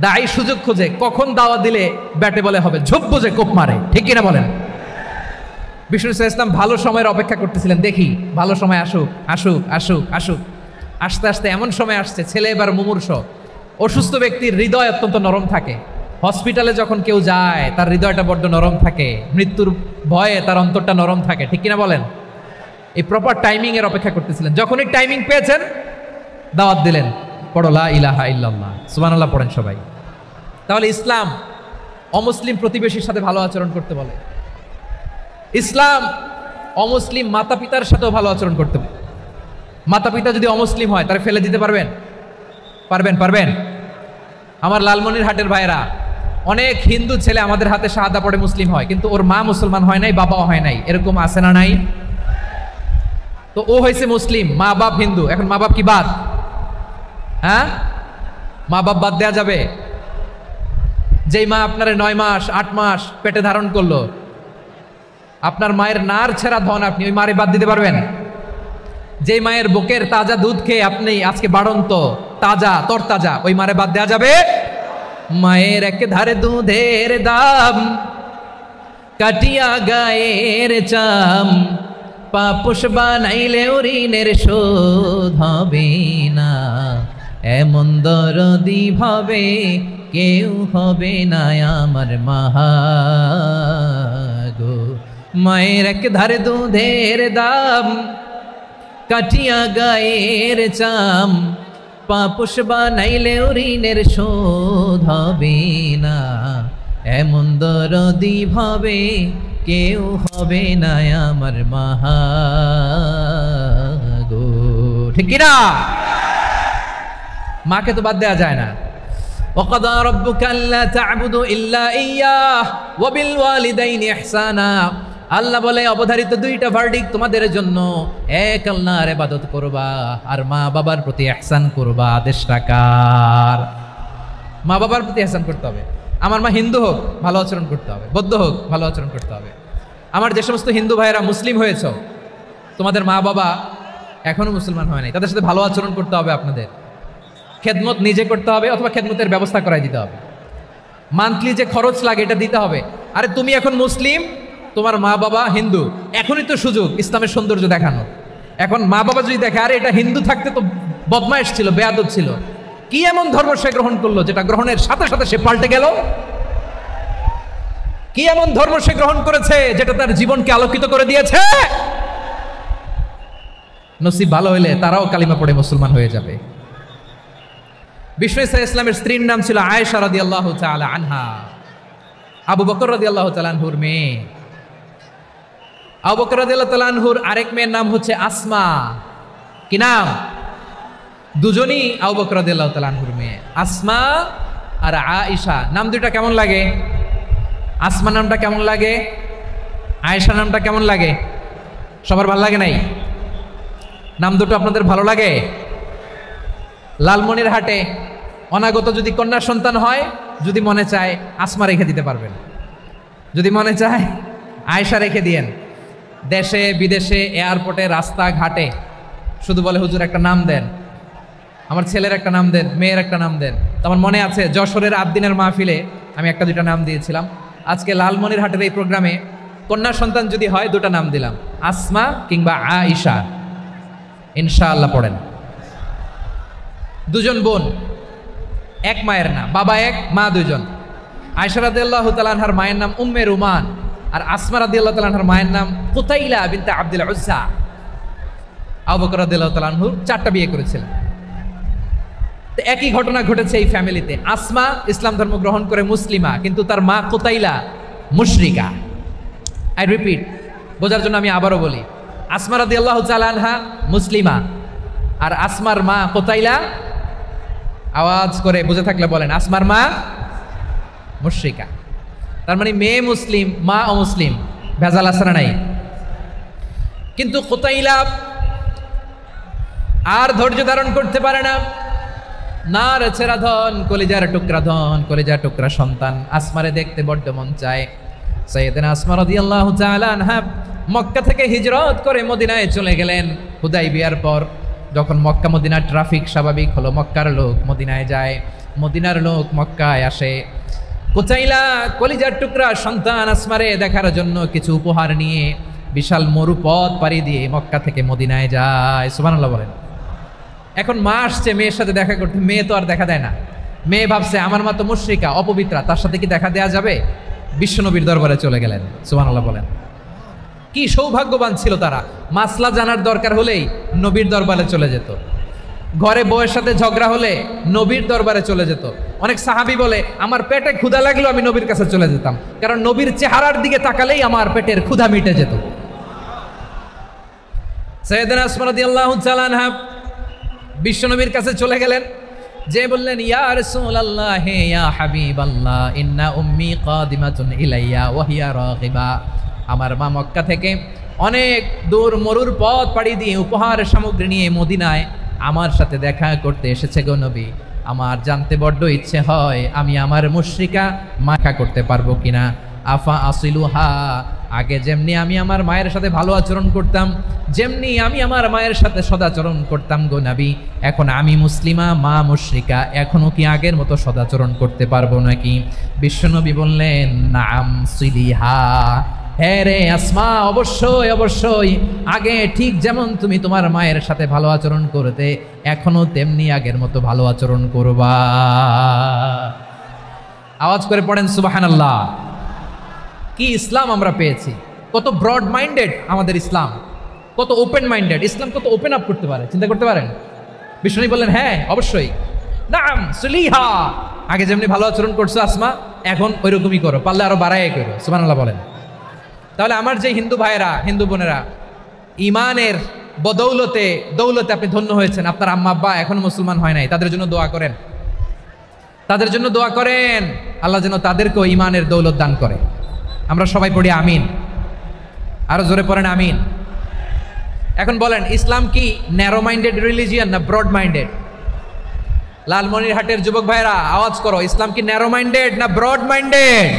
দাঈ সুযোগ খোঁজে, কখন দাওয়াত দিলে ব্যাটে বলে হবে, ঝোপ বুঝে কোপ মারে, ঠিক কিনা বলেন? বিষ্ণু ইসলাম ভালো সময়ের অপেক্ষা করতেছিলেন, দেখি ভালো সময় আসুক আসুক আসুক আসুক। আস্তে আস্তে এমন সময় আসছে, ছেলে এবার মুমূর্ষ, অসুস্থ ব্যক্তির হৃদয় অত্যন্ত নরম থাকে। হসপিটালে যখন কেউ যায় তার হৃদয়টা বড্ড নরম থাকে, মৃত্যুর ভয়ে তার অন্তরটা নরম থাকে, ঠিক কিনা বলেন? এই প্রপার টাইমিং এর অপেক্ষা করতেছিলেন। যখনই টাইমিং পেয়েছেন দাওয়াত দিলেন, পড়ো লা ইলাহা ইল্লাল্লাহ, সুবহানাল্লাহ পড়েন সবাই। তাহলে ইসলাম অমুসলিম প্রতিবেশীর সাথে ভালো আচরণ করতে বলে। ইসলাম অমুসলিম মাতা পিতার সাথেও ভালো আচরণ করতে বলে। মাতা পিতা যদি অমুসলিম হয় তারা ফেলে দিতে পারবেন? পারবেন? আমার লালমনিরহাটের ভাইয়েরা, অনেক হিন্দু ছেলে আমাদের হাতে শাহাদা পড়ে মুসলিম হয়, কিন্তু ওর মা মুসলমান হয় নাই, বাবাও হয় নাই, এরকম আছে না নাই? তো ও হয়েছে মুসলিম, মা বাপ হিন্দু, এখন মা বাপ কি বাদ? হ্যাঁ, মা বাপ বাদ দেয়া যাবে? যেই মা আপনারে 9 মাস 8 মাস পেটে ধারণ করলো, আপনার মায়ের নার ছেঁড়া ধন, আপনি ওই মারে বাদ দিতে পারবেন? যেই মায়ের বুকের তাজা দুধ খেয়ে আপনি আজকে বাড়ন্ত তাজা তরতাজা, ওই মারে বাদ দেয়া যাবে? মায়ের এক ধারে দুধের দাম, কাটিয়া গায়ের চাম, পাপুষ বানাইলে ঋণের শোধ হবে না, এমন দরদি ভাবে কেউ হবে না আমার মাগো। মায়ের এক ধারে দুধের দাম, কাটিয়া গায়ের চাম, পাপুষ বানাইলে ঋণের শোধ হবে না, এমন দরদি ভাবে কেউ হবে না আমার মাগো। ঠিক কিনা? মাকে তো বাদ দেওয়া যায় না। وَقَضَى رَبُّكَ أَلَّا تَعْبُدُوا إِلَّا إِيَّاهُ وَبِالْوَالِدَيْنِ إِحْسَانًا। আল্লাহ বলে অবধারিত দুইটা ভার্ডিক তোমাদের জন্য, এক আল্লাহর ইবাদত করবা আর মা বাবার প্রতি ইহসান করবা। আদেশটা কার? মা বাবার প্রতি ইহসান করতে হবে। আমার মা হিন্দু হোক ভালো আচরণ করতে হবে, বৌদ্ধ হোক ভালো আচরণ করতে হবে। আমার যে সমস্ত হিন্দু ভাইয়েরা মুসলিম হয়েছ, তোমাদের মা বাবা এখনো মুসলমান হয় নাই, তাদের সাথে ভালো আচরণ করতে হবে। আপনাদের খেদমত নিজে করতে হবে অথবা খেদমতের ব্যবস্থা করাই দিতে হবে। মান্থলি যে খরচ লাগে এটা দিতে হবে। আরে তুমি এখন মুসলিম, তোমার মা বাবা হিন্দু, এখনই তো সুযোগ ইসলামের সৌন্দর্য দেখানো। এখন মা বাবা যদি দেখে আরে এটা হিন্দু থাকতে তো বদমাইশ ছিল, বেয়াদব ছিল, কি এমন ধর্ম সে গ্রহণ করলো যেটা গ্রহণের সাথে সাথে সে পাল্টে গেল? কি এমন ধর্ম সে গ্রহণ করেছে যেটা তার জীবনকে আলোকিত করে দিয়েছে? নসিব ভালো হইলে তারাও কালিমা পড়ে মুসলমান হয়ে যাবে। বিষ্ণু ইসলামের স্ত্রীর নাম ছিল আয়েশা রাদিয়াল্লাহু তাআলা আনহা, আবু বকর রাদিয়াল্লাহু তাআলা আনহুর মেয়ে। আবু বকর রাদিয়াল্লাহু তাআলা আনহুর আরেক মেয়ের নাম হচ্ছে আসমা। কি নাম? দুজনই আবু বকর রাদিয়াল্লাহু তাআলা আনহুর মেয়ে, আসমা আর আয়েশা। নাম দুইটা কেমন লাগে? আসমা নামটা কেমন লাগে? আয়েশা নামটা কেমন লাগে? সবার ভালো লাগে নাই? নাম দুটো আপনাদের ভালো লাগে? লালমনিরহাটে অনাগত যদি কন্যা সন্তান হয়, যদি মনে চায় আসমা রেখে দিতে পারবেন, যদি মনে চায় আয়েশা রেখে দিয়েন। দেশে বিদেশে এয়ারপোর্টে রাস্তাঘাটে শুধু বলে হুজুর একটা নাম দেন, আমার ছেলের একটা নাম দেন, মেয়ের একটা নাম দেন। তো আমার মনে আছে যশোরের আবদিনের মাহফিলে আমি একটা দুইটা নাম দিয়েছিলাম। আজকে লালমনিরহাটের এই প্রোগ্রামে কন্যা সন্তান যদি হয় দুটা নাম দিলাম, আসমা কিংবা আয়েশা। ইনশাআল্লাহ পড়েন। দুজন বোন, এক মায়ের নাম, বাবা এক মা দুজন। আয়েশা রাদিয়াল্লাহু তাআলা আনহার মায়ের নাম উম্মে রুমান, আর আসমা রাদিয়াল্লাহু তাআলা আনহার মায়ের নাম কুতাইলা বিনতে আব্দুল উজ্জা। আবু বকর রাদিয়াল্লাহু তাআলা আনহু 4টা বিয়ে করেছিলেন। তো একই ঘটনা ঘটেছে এই ফ্যামিলিতে। আসমা ইসলাম ধর্ম গ্রহণ করে মুসলিমা, কিন্তু তার মা কুতাইলা মুশরিকা। আই রিপিট, বোঝার জন্য আমি আবারও বলি, আসমা রাদিয়াল্লাহু তাআলা আনহা মুসলিমা, আর আসমার মা কুতাইলা, আওয়াজ করে বুঝে থাকলে বলেন, আসমার মা মুশরিকা। তার মানে মেয়ে মুসলিম, মা অমুসলিম, ভেজাল আছে না নাই? কিন্তু কুতাইলা আর ধৈর্য ধারণ করতে পারে না। নার ছেঁড়া ধন, কলিজার টুকরা সন্তান আসমারে দেখতে বড্ড মন চায়। সাইয়েদনা আসমা রাদিয়াল্লাহু তাআলা আনহা মক্কা থেকে হিজরত করে মদিনায় চলে গেলেন হুদাইবিয়ার পর। যখন মক্কা মদিনার ট্রাফিক স্বাভাবিক হলো, মক্কার লোক মদিনায় যায়, মদিনার লোক মক্কায় আসে। কুতাইলা কলিজার টুকরা সন্তান আসমারে দেখার জন্য কিছু উপহার নিয়ে বিশাল মরুপথ পাড়ি দিয়ে মক্কা থেকে মদিনায় যায়। সুবহানাল্লাহ বলেন। এখন মা আসছে মেয়ের সাথে দেখা করতে, মেয়ে তো আর দেখা দেয় না। মেয়ে ভাবছে আমার মা তো মুশরিকা, অপবিত্রা, তার সাথে কি দেখা দেয়া যাবে? বিশ্বনবীর দরবারে চলে গেলেন। সুবহানাল্লাহ বলেন। কি সৌভাগ্যবান ছিল তারা, মাসলা জানার দরকার হলেই নবীর দরবারে চলে যেত। ঘরে বউয়ের সাথে ঝগড়া হলে নবীর দরবারে চলে যেত। অনেক সাহাবী বলে আমার পেটে ক্ষুধা লাগলো আমি নবীর কাছে চলে যেতাম, কারণ নবীর চেহারার দিকে তাকালেই আমার পেটের ক্ষুধা মিটে যেত। সাইয়েদনা আসমা রাদিয়াল্লাহু তাআলা আনহা বিশ্বনবীর কাছে চলে গেলেন, যে বললেন ইয়া রাসূলুল্লাহ হে ইয়া হাবিবাল্লাহ ইন্না উম্মি কাদিমাতুন ইলাইয়া ওয়া হিয়া রাগিবা। আমার মা মক্কা থেকে অনেক দূর মরুর পথ পাড়ি দিয়ে উপহার সামগ্রী নিয়ে মদিনায় আমার সাথে দেখা করতে এসেছে গো নবী। আমার জানতে বড্ড ইচ্ছে হয় আমি আমার মুশরিকা মাখা করতে পারবো কিনা। আফা আসিলুহা, আগে যেমনি আমি আমার মায়ের সাথে ভালো আচরণ করতাম, যেমনি আমি আমার মায়ের সাথে সদাচরণ করতাম গো নবী, এখন আমি মুসলিমা মা মুশরিকা, এখনো কি আগের মতো সদাচরণ করতে পারবো নাকি? বিশ্বনবী বললেন নাম সিলিহা, হ্যাঁ রে আসমা, অবশ্যই অবশ্যই, আগে ঠিক যেমন তুমি তোমার মায়ের সাথে ভালো আচরণ করতে এখনো তেমনি আগের মতো ভালো আচরণ করবা। আওয়াজ করে পড়েন সুবহানাল্লাহ। কি ইসলাম আমরা পেয়েছি, কত ব্রড মাইন্ডেড আমাদের ইসলাম, কত ওপেন মাইন্ডেড ইসলাম, কত ওপেন আপ করতে পারে, চিন্তা করতে পারেন। বিষ্ণু বললেন হ্যাঁ অবশ্যই, নাম সুলিহা, আগে যেমনি ভালো আচরণ করছো আসমা এখন ওইরকমই করো, পারলে আরো বাড়াই করো। সুবহানাল্লাহ বলেন। তাহলে আমার যে হিন্দু ভাইয়েরা হিন্দু বোনেরা ইমানের বদৌলতে দৌলতে আপনি ধন্য হয়েছেন, আপনার আম্মা আব্বা এখনো মুসলমান হয় নাই, তাদের জন্য দোয়া করেন, তাদের জন্য দোয়া করেন, আল্লাহ যেন তাদেরকেও ইমানের দৌলত দান করে। আমরা সবাই পড়ি আমিন, আরো জোরে পড়েন আমিন। এখন বলেন ইসলাম কি ন্যারো মাইন্ডেড রিলিজিয়ান না ব্রড মাইন্ডেড? লালমনিরহাটের যুবক ভাইরা আওয়াজ করো, ইসলাম কি ন্যারো মাইন্ডেড না ব্রড মাইন্ডেড?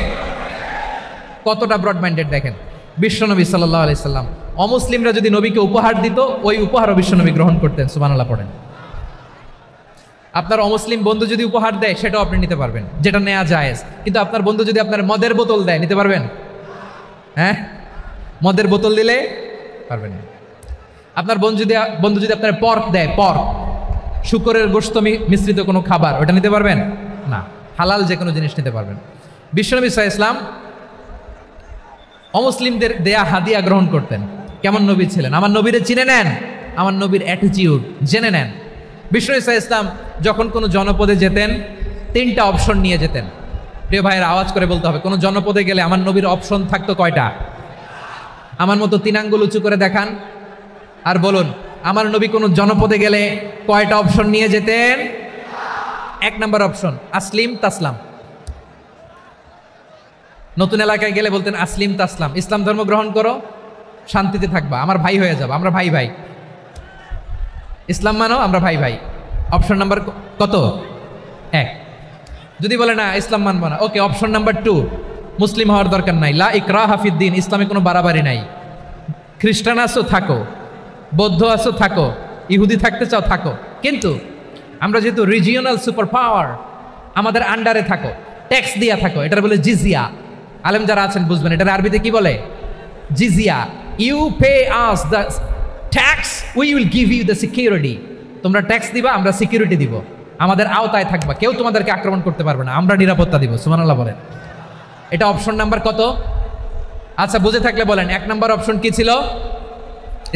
কতটা ব্রড মাইন্ডেড দেখেন। বিশ্বনবী সাল্লাল্লাহু আলাইহি সাল্লাম অমুসলিমরা যদি নবীকে উপহার দিত ওই উপহারও বিশ্বনবী গ্রহণ করতেন। সুবহানাল্লাহ পড়েন। আপনার অমুসলিম বন্ধু যদি উপহার দেয় সেটাও আপনি নিতে পারবেন, যেটা নেওয়া জায়েজ। কিন্তু আপনার বন্ধু যদি আপনার মদের বোতল দেয় নিতে পারবেন? হ্যাঁ, মদের বোতল দিলে পারবেন না। আপনার বন্ধু যদি আপনার পর্ক দেয়, পর্ক শুকরের গোশত মিশ্রিত কোনো খাবার, ওটা নিতে পারবেন না। হালাল যে কোনো জিনিস নিতে পারবেন। বিশ্বনবী সাল্লাল্লাহু আলাইহি ওয়াসাল্লাম অমুসলিমদের দেয়া হাদিয়া গ্রহণ করতেন। কেমন নবী ছিলেন? আমার নবীরে চিনে নেন, আমার নবীর অ্যাটিটিউড জেনে নেন। বিশ্বনবী সাল্লাল্লাহু আলাইহি ওয়াসাল্লাম যখন কোনো জনপদে যেতেন 3টা অপশন নিয়ে যেতেন। প্রিয় ভাইয়ের আওয়াজ করে বলতে হবে, কোনো জনপদে গেলে আমার নবীর অপশন থাকতো কয়টা? আমার মতো 3 আঙ্গুল উঁচু করে দেখান আর বলুন আমার নবী কোনো জনপদে গেলে কয়টা অপশন নিয়ে যেতেন? 1 নম্বর অপশন আসলিম তাসলাম। নতুন এলাকায় গেলে বলতেন আসলিম তাসলাম, ইসলাম ধর্ম গ্রহণ করো, শান্তিতে থাকবা, আমার ভাই হয়ে যাবো, আমরা ভাই ভাই, ইসলাম মানো, আমরা ভাই ভাই। অপশন নাম্বার কত? 1। যদি বলে না ইসলাম মানবো না, ওকে, অপশন নাম্বার 2, মুসলিম হওয়ার দরকার নাই, লা ইকরাহা ফিদ্দিন, ইসলামে কোনো বাড়াবাড়ি নাই। খ্রিস্টান আসো থাকো, বৌদ্ধ আসো থাকো, ইহুদি থাকতে চাও থাকো, কিন্তু আমরা যেহেতু রিজিওনাল সুপার পাওয়ার, আমাদের আন্ডারে থাকো, ট্যাক্স দিয়া থাকো, এটার বলে জিজিয়া। আলেম যারা আছেন বুঝবেন এটার আরবিতে কি বলে? জিজিয়া। You pay us the tax, we will give you the security. তোমরা ট্যাক্স দিবা, আমরা সিকিউরিটি দিব, আমাদের আওতায় থাকবা, কেউ তোমাদেরকে আক্রমণ করতে পারবে না, আমরা নিরাপত্তা দিব। সুবহানাল্লাহ বলেন। এটা অপশন নাম্বার কত? আচ্ছা বুঝে থাকলে বলেন 1 নম্বর অপশন কি ছিল?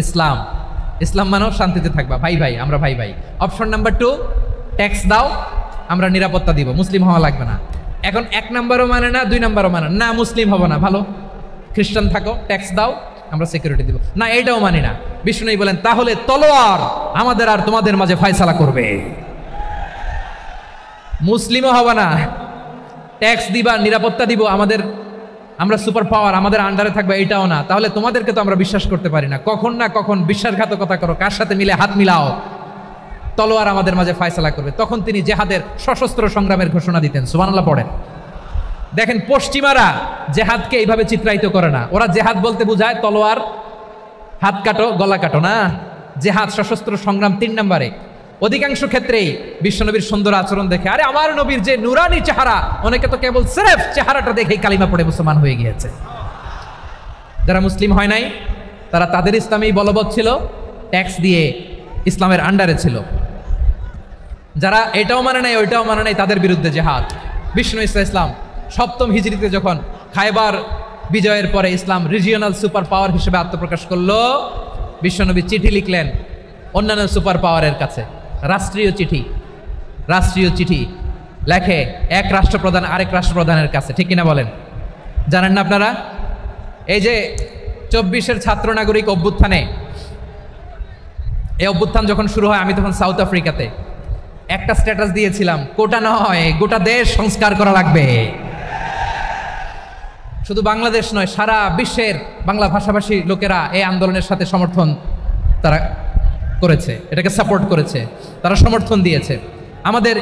ইসলাম। ইসলাম মানো, শান্তিতে থাকবা, ভাই ভাই, আমরা ভাই ভাই। অপশন নাম্বার 2, ট্যাক্স দাও, আমরা নিরাপত্তা দিব, মুসলিম হওয়া লাগবে না। এখন 1 নম্বরও মানে না, 2 নম্বরও মানে না, মুসলিম হবো না, ভালো, খ্রিস্টান থাকো, ট্যাক্স দাও, আমরা সিকিউরিটি দিব না, এটাও মানি না। বিষ্ণু বলেন তাহলে তলোয়ার আমাদের আর তোমাদের মাঝে ফয়সালা করবে, মুসলিমও হবে না, ট্যাক্স দিবা, নিরাপত্তা দিব, আমরা সুপার পাওয়ার, আমাদের আন্ডারে থাকবে, এটাও না, তাহলে তোমাদেরকে তো আমরা বিশ্বাস করতে পারি না, কখন না কখন বিশ্বাসঘাতকতা করো, কার সাথে মিলে হাত মিলাও, তলোয়ার আমাদের মাঝে ফয়সালা করবে। তখন তিনি জেহাদের সশস্ত্র সংগ্রামের ঘোষণা দিতেন। সুবহানাল্লাহ পড়েন। দেখেন পশ্চিমারা জেহাদকে এইভাবে চিত্রায়িত করে না, ওরা জেহাদ বলতে বোঝায় তলোয়ার, হাত কাটো, গলা কাটো না, জেহাদ সশস্ত্র সংগ্রাম 3 নম্বরে। অধিকাংশ ক্ষেত্রেই বিশ্বনবীর সুন্দর আচরণ দেখে, আরে আমার নবীর যে নুরানি চেহারা, অনেকে তো কেবল সিরেফ চেহারাটা দেখেই কালিমা পড়ে মুসলমান হয়ে গিয়েছে। যারা মুসলিম হয় নাই তারা তাদের ইসলামেই বলবৎ ছিল, ট্যাক্স দিয়ে ইসলামের আন্ডারে ছিল। যারা এটাও মানে নাই ওইটাও মানে নাই, তাদের বিরুদ্ধে জেহাদ। বিষ্ণু ইসলাম 7ম হিজরিতে যখন খায়বার বিজয়ের পরে ইসলাম রিজিওনাল সুপার পাওয়ার হিসেবে আত্মপ্রকাশ করলো, বিশ্বনবী চিঠি লিখলেন অন্যান্য সুপার পাওয়ারের কাছে, রাষ্ট্রীয় চিঠি, রাষ্ট্রীয় চিঠি লেখে এক রাষ্ট্রপ্রধান আরেক রাষ্ট্রপ্রধানের কাছে, ঠিক কিনা বলেন? জানেন না আপনারা? এই যে 24-এর ছাত্র নাগরিক অভ্যুত্থানে, এই অভ্যুত্থান যখন শুরু হয় আমি তখন সাউথ আফ্রিকাতে একটা স্ট্যাটাস দিয়েছিলাম, কোটা নয় গোটা দেশ সংস্কার করা লাগবে। শুধু বাংলাদেশ নয়, সারা বিশ্বের বাংলা ভাষাভাষী লোকেরা এই আন্দোলনের সাথে সমর্থন তারা করেছে, এটাকে সাপোর্ট করেছে, তারা সমর্থন দিয়েছে। আমাদের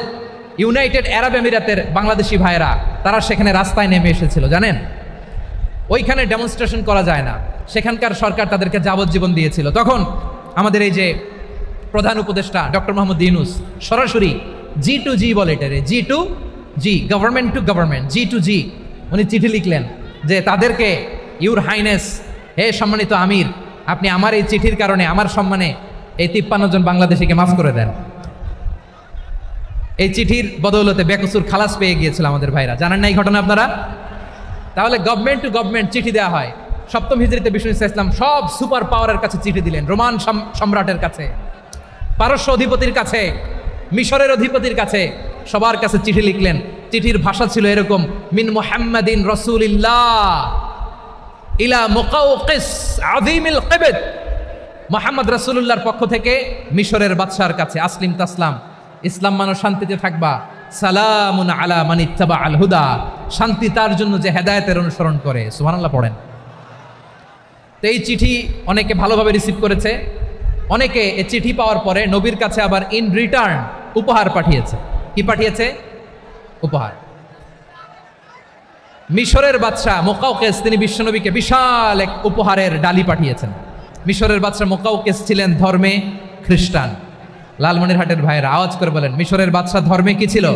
ইউনাইটেড আরব আমিরাতের বাংলাদেশি ভাইয়েরা তারা সেখানে রাস্তায় নেমে এসেছিল, জানেন? ওইখানে ডেমনস্ট্রেশন করা যায় না, সেখানকার সরকার তাদেরকে যাবজ্জীবন দিয়েছিল। তখন আমাদের এই যে প্রধান উপদেষ্টা ডক্টর মোহাম্মদ ইউনূস সরাসরি G2G বলে, এটারে G2G, government to government, G2G, উনি চিঠি লিখলেন যে তাদেরকে, ইউর হাইনেস, হে সম্মানিত আমির, আপনি আমার এই চিঠির কারণে আমার সম্মানে এই 53 জন বাংলাদেশিকে মাফ করে দেন। এই চিঠির বদৌলতে বেকসুর খালাস পেয়ে গিয়েছিল আমাদের ভাইরা, জানেন না এই ঘটনা আপনারা? তাহলে গভর্নমেন্ট টু গভর্নমেন্ট চিঠি দেওয়া হয়। 7ম হিজরিতে বিষ্ণু ইসলাম সব সুপার পাওয়ারের কাছে চিঠি দিলেন, রোমান সম্রাটের কাছে, পারস্য অধিপতির কাছে, মিশরের অধিপতির কাছে, সবার কাছে চিঠি লিখলেন। চিঠির ভাষা ছিল এরকম, মিন মুহাম্মাদিন রাসূলিল্লাহ ইলা মুকাওকিস আযীমিল কিবত, মুহাম্মদ রাসূলুল্লাহর পক্ষ থেকে মিশরের বাদশার কাছে, আসলিম তাসলাম, ইসলাম মানো শান্তিতে থাকবা, সালামুন আলা মান ইত্তাবা আল হুদা, শান্তি তার জন্য যে হেদায়েতের অনুসরণ করে। সুবহানাল্লাহ পড়েন। তো এই চিঠি অনেকে ভালোভাবে রিসিভ করেছে, অনেকে এই চিঠি পাওয়ার পরে নবীর কাছে আবার ইন রিটার্ন উপহার পাঠিয়েছে। কি পাঠিয়েছে? উপহার। মিশরের বাদশা মুকাওকিস তিনি বিশ্বনবীকে বিশাল এক উপহারের ডালি পাঠিয়েছেন। মিশরের বাদশা মুকাওকিস ছিলেন ধর্মে খ্রিস্টান। লালমনিরহাটের ভাইয়েরা আওয়াজ করে বলেন, মিশরের বাদশা ধর্মে কি ছিল?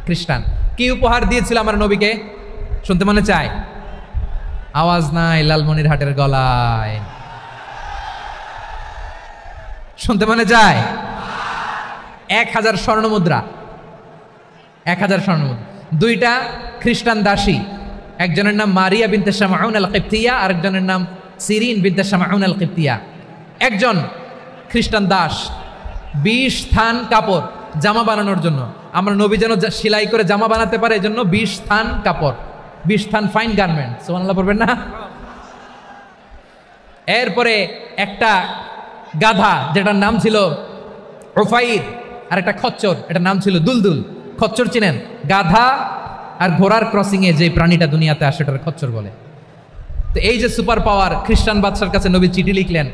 খ্রিস্টান। কি উপহার দিয়েছিল আমার নবীকে? শুনতে মনে চায়? আওয়াজ নাই লালমনিরহাটের গলায়, শুনতে মনে চায়? 1000 স্বর্ণমুদ্রা, 1000 স্বর্ণমুদ্রা। 2টা খ্রিস্টান দাসী, একজনের নাম মারিয়া বিনতে শামাউন আল কিবতিয়া, আরেকজনের নাম সিরিন বিনতে শামাউন আল কিবতিয়া। একজন খ্রিস্টান দাস 20 থান কাপড় জামা বানানোর জন্য, আমরা নবী যেন সেলাই করে জামা বানাতে পারে এজন্য 20 থান কাপড়, 20 থান ফাইন গার্মেন্ট, সুবহানাল্লাহ পড়বেন না? এরপরে একটা গাধা যেটার নাম ছিল উফাইর, আর একটা খচ্চর, এটার নাম ছিল দুলদুল। খচ্চর চিনেন? গাধা আর ঘোড়ার ক্রসিংয়ে যে প্রাণীটা দুনিয়াতে আসে সেটার খচ্চর বলে। তো এই যে সুপার পাওয়ার খ্রিস্টান বাদশার কাছে নবী চিঠি লিখলেন,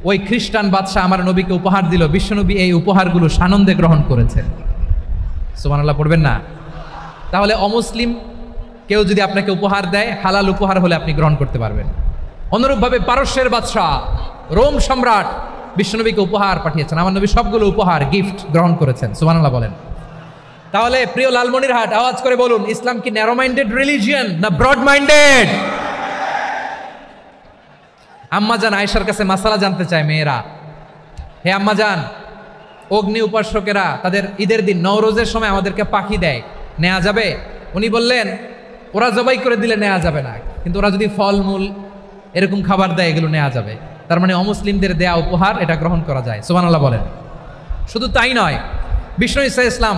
ওই খ্রিস্টান বাদশা আমার নবীকে উপহার দিল, বিশ্বনবী এই উপহারগুলো সানন্দে গ্রহণ করেছে। সুবহানাল্লাহ পড়বেন না? তাহলে অমুসলিম কেউ যদি আপনাকে উপহার দেয়, হালাল উপহার হলে আপনি গ্রহণ করতে পারবেন। অনুরূপভাবে পারস্যের বাদশা রোম সম্রাট বিশ্বনবীকে উপহার পাঠিয়েছেন, আমার নবী সবগুলো উপহার গিফট গ্রহণ করেছেন। সুবহানাল্লাহ বলেন। তাহলে প্রিয় লালমনিরহাট আওয়াজ করে বলুন, ইসলাম কি ন্যারো মাইন্ডেড রিলিজিয়ন না ব্রড মাইন্ডেড? আম্মাজান আয়েশার কাছে মাসালা জানতে চায় মেয়েরা, হে আম্মাজান, অগ্নি উপাসকেরা তাদের ঈদের দিন নওরোজের সময় আমাদেরকে পাখি দেয়, নেওয়া যাবে? উনি বললেন, ওরা জবাই করে দিলে নেওয়া যাবে না, কিন্তু ওরা যদি ফলমূল এরকম খাবার দেয় এগুলো নেওয়া যাবে। তার মানে অমুসলিমদের দেয়া উপহার এটা গ্রহণ করা যায়। সুবহানাল্লাহ বলেন। শুধু তাই নয়, বিষ্ণু ঈসা ইসলাম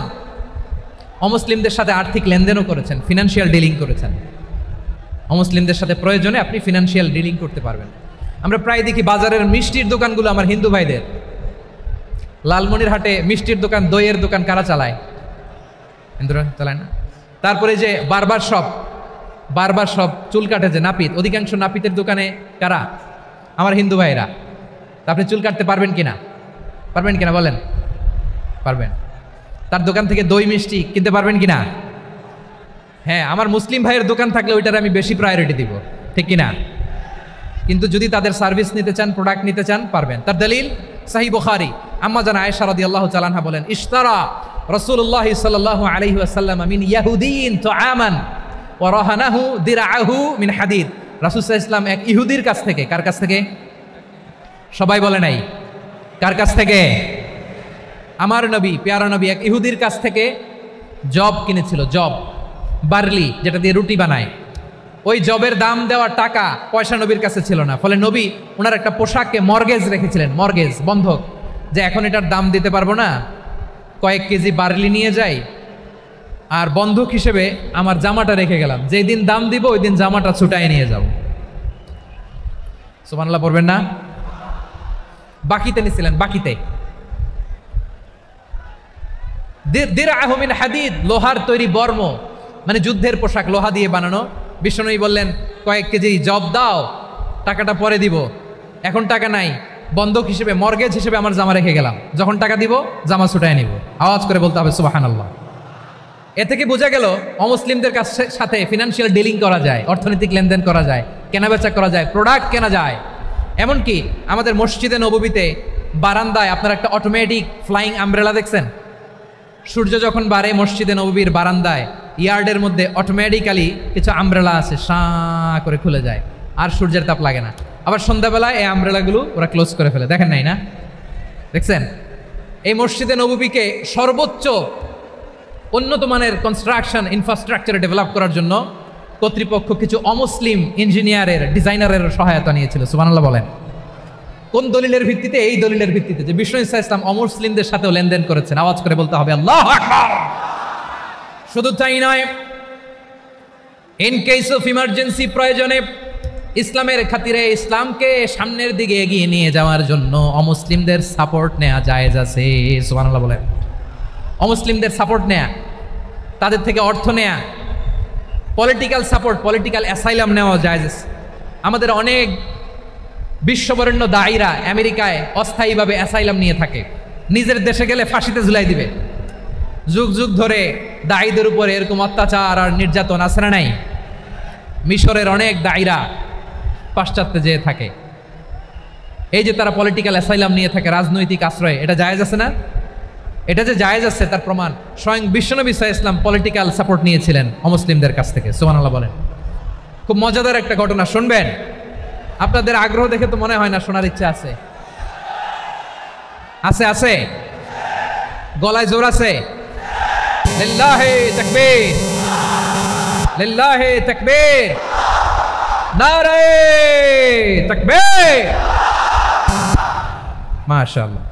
অমুসলিমদের সাথে আর্থিক লেনদেনও করেছেন, ফিনান্সিয়াল ডিলিং করেছেন। অমুসলিমদের সাথে প্রয়োজনে আপনি ফিনান্সিয়াল ডিলিং করতে পারবেন। আমরা প্রায় দেখি বাজারের মিষ্টির দোকানগুলো আমার হিন্দু ভাইদের। লালমনিরহাটে মিষ্টির দোকান, দইয়ের দোকান কারা চালায়? হিন্দুরা চালায় না? তারপরে যে বারবার শপ, চুল কাটে যে নাপিত, অধিকাংশ নাপিতের দোকানে কারা? আমার হিন্দু ভাইরা। তা আপনি চুল কাটতে পারবেন কিনা? পারবেন কিনা বলেন? পারবেন। তার দোকান থেকে দই মিষ্টি কিনতে পারবেন কিনা? হ্যাঁ, আমার মুসলিম ভাইয়ের দোকান থাকলে ওইটার আমি বেশি প্রায়োরিটি দিব, ঠিক কিনা? কিন্তু যদি তাদের সার্ভিস নিতে চান, প্রোডাক্ট নিতে চান, পারবেন। তার দলিল সহিহ বুখারী, আম্মা জান আয়েশা রাদিয়াল্লাহু তাআলা আনহা বলেন, ইশতারা রাসূলুল্লাহ সাল্লাল্লাহু আলাইহি ওয়াসাল্লাম মিন ইয়াহুদিয়িন তুআমান ওয়া রাহানাহু দিরআহু মিন হাদিদ। রাসূল সাল্লাল্লাহু আলাইহি ওয়াসাল্লাম এক ইহুদির কাছ থেকে, কার কাছ থেকে? সবাই বলে নাই কার কাছ থেকে? আমার নবী, প্যারা নবী এক ইহুদির কাছ থেকে জব কিনেছিল, জব, বার্লি, যেটা দিয়ে রুটি বানায়। ওই জবের দাম দেওয়ার টাকা পয়সা নবীর কাছে ছিল না, ফলে নবী ওনার একটা পোশাককে মর্গেজ রেখেছিলেন, মর্গেজ, বন্ধক। যে এখন এটার দাম দিতে পারবো না, কয়েক কেজি বার্লি নিয়ে যাই, আর বন্ধক হিসেবে আমার জামাটা রেখে গেলাম, যেই দিন দাম দিব ওই দিন জামাটা ছুটাই নিয়ে যাব। সুবহানাল্লাহ পড়বেন না? বাকিতে নিছিলেন, বাকিতে। দিরআহু মিন হাদিদ, লোহার তৈরি বর্ম, মানে যুদ্ধের পোশাক, লোহা দিয়ে বানানো। বিষ্ণুনবী বললেন কয়েক কেজি জব দাও, টাকাটা পরে দিব, এখন টাকা নাই, বন্ধক হিসেবে, মর্গেজ হিসেবে আমার জামা রেখে গেলাম, যখন টাকা দিব জামা ছুটায় নিব। আওয়াজ করে বলতে হবে সুবহানাল্লাহ। এ থেকে বোঝা গেল অমুসলিমদের সাথে ফিনান্সিয়াল ডিলিং করা যায়, অর্থনৈতিক লেনদেন করা যায়, কেনাবেচা করা যায়, প্রোডাক্ট কেনা যায়। এমনকি আমাদের মসজিদে নববীতে বারান্দায় আপনার একটা অটোমেটিক ফ্লাইং আমব্রেলা দেখছেন? সূর্য যখন বাড়ে মসজিদে নববীর বারান্দায় ইয়ার্ডের মধ্যে অটোমেটিক্যালি কিছু আমব্রেলা আছে, সাঁ করে খুলে যায়, আর সূর্যের তাপ লাগে না। আবার সন্ধ্যাবেলায় এই আমব্রেলাগুলো ওরা ক্লোজ করে ফেলে, দেখেন নাই না? দেখছেন? এই মসজিদে নববীকে সর্বোচ্চ উন্নত মানের কনস্ট্রাকশন ইনফ্রাস্ট্রাকচারে ডেভেলপ করার জন্য কর্তৃপক্ষ কিছু অমুসলিম ইঞ্জিনিয়ারের, ডিজাইনারের সহায়তা নিয়েছিল। সুবহানাল্লাহ বলেন। কোন দলিলের ভিত্তিতে? এই দলিলের ভিত্তিতে যে বিষ্ণু ইসা ইসলাম অমুসলিমদের সাথেও লেনদেন করেছেন। আওয়াজ করে বলতে হবে আল্লাহু আকবার। শুধু তাই নয়, ইন কেস অফ ইমার্জেন্সি, প্রয়োজনে ইসলামের খাতিরে, ইসলামকে সামনের দিকে এগিয়ে নিয়ে যাওয়ার জন্য অমুসলিমদের সাপোর্ট নেওয়া জায়েজ আছে। সুবহানাল্লাহ বলেন। অমুসলিমদের সাপোর্ট নেয়া, তাদের থেকে অর্থ নেয়া, পলিটিক্যাল সাপোর্ট, পলিটিক্যাল অ্যাসাইলাম নেওয়া জায়েজ আছে। আমাদের অনেক বিশ্ববরেণ্য দায়ীরা আমেরিকায় অস্থায়ীভাবে অ্যাসাইলাম নিয়ে থাকে, নিজের দেশে গেলে ফাঁসিতে ঝুলাই দিবে। যুগ যুগ ধরে দায়ীদের উপরে এরকম অত্যাচার আর নির্যাতন আছে না নাই? মিশরের অনেক দায়ীরা পাশ্চাত্যে যেয়ে থাকে, এই যে তারা পলিটিক্যাল অ্যাসাইলাম নিয়ে থাকে, রাজনৈতিক আশ্রয়, এটা জায়েজ আছে না? এটা যে জায়েজ আছে তার প্রমাণ স্বয়ং বিশ্বনবী সাল্লাল্লাহু আলাইহি ওয়াসাল্লাম পলিটিক্যাল সাপোর্ট নিয়েছিলেন অমুসলিমদের কাছ থেকে। সুবহানাল্লাহ বলেন। খুব মজাদার একটা ঘটনা, শুনবেন? আপনাদের আগ্রহ দেখে তো মনে হয় না শোনার ইচ্ছা আছে। আছে? আছে? গলায় জোর আছে? লিল্লাহি তাকবীর, লিল্লাহি তাকবীর, নারে তাকবীর। মাশাআল্লাহ।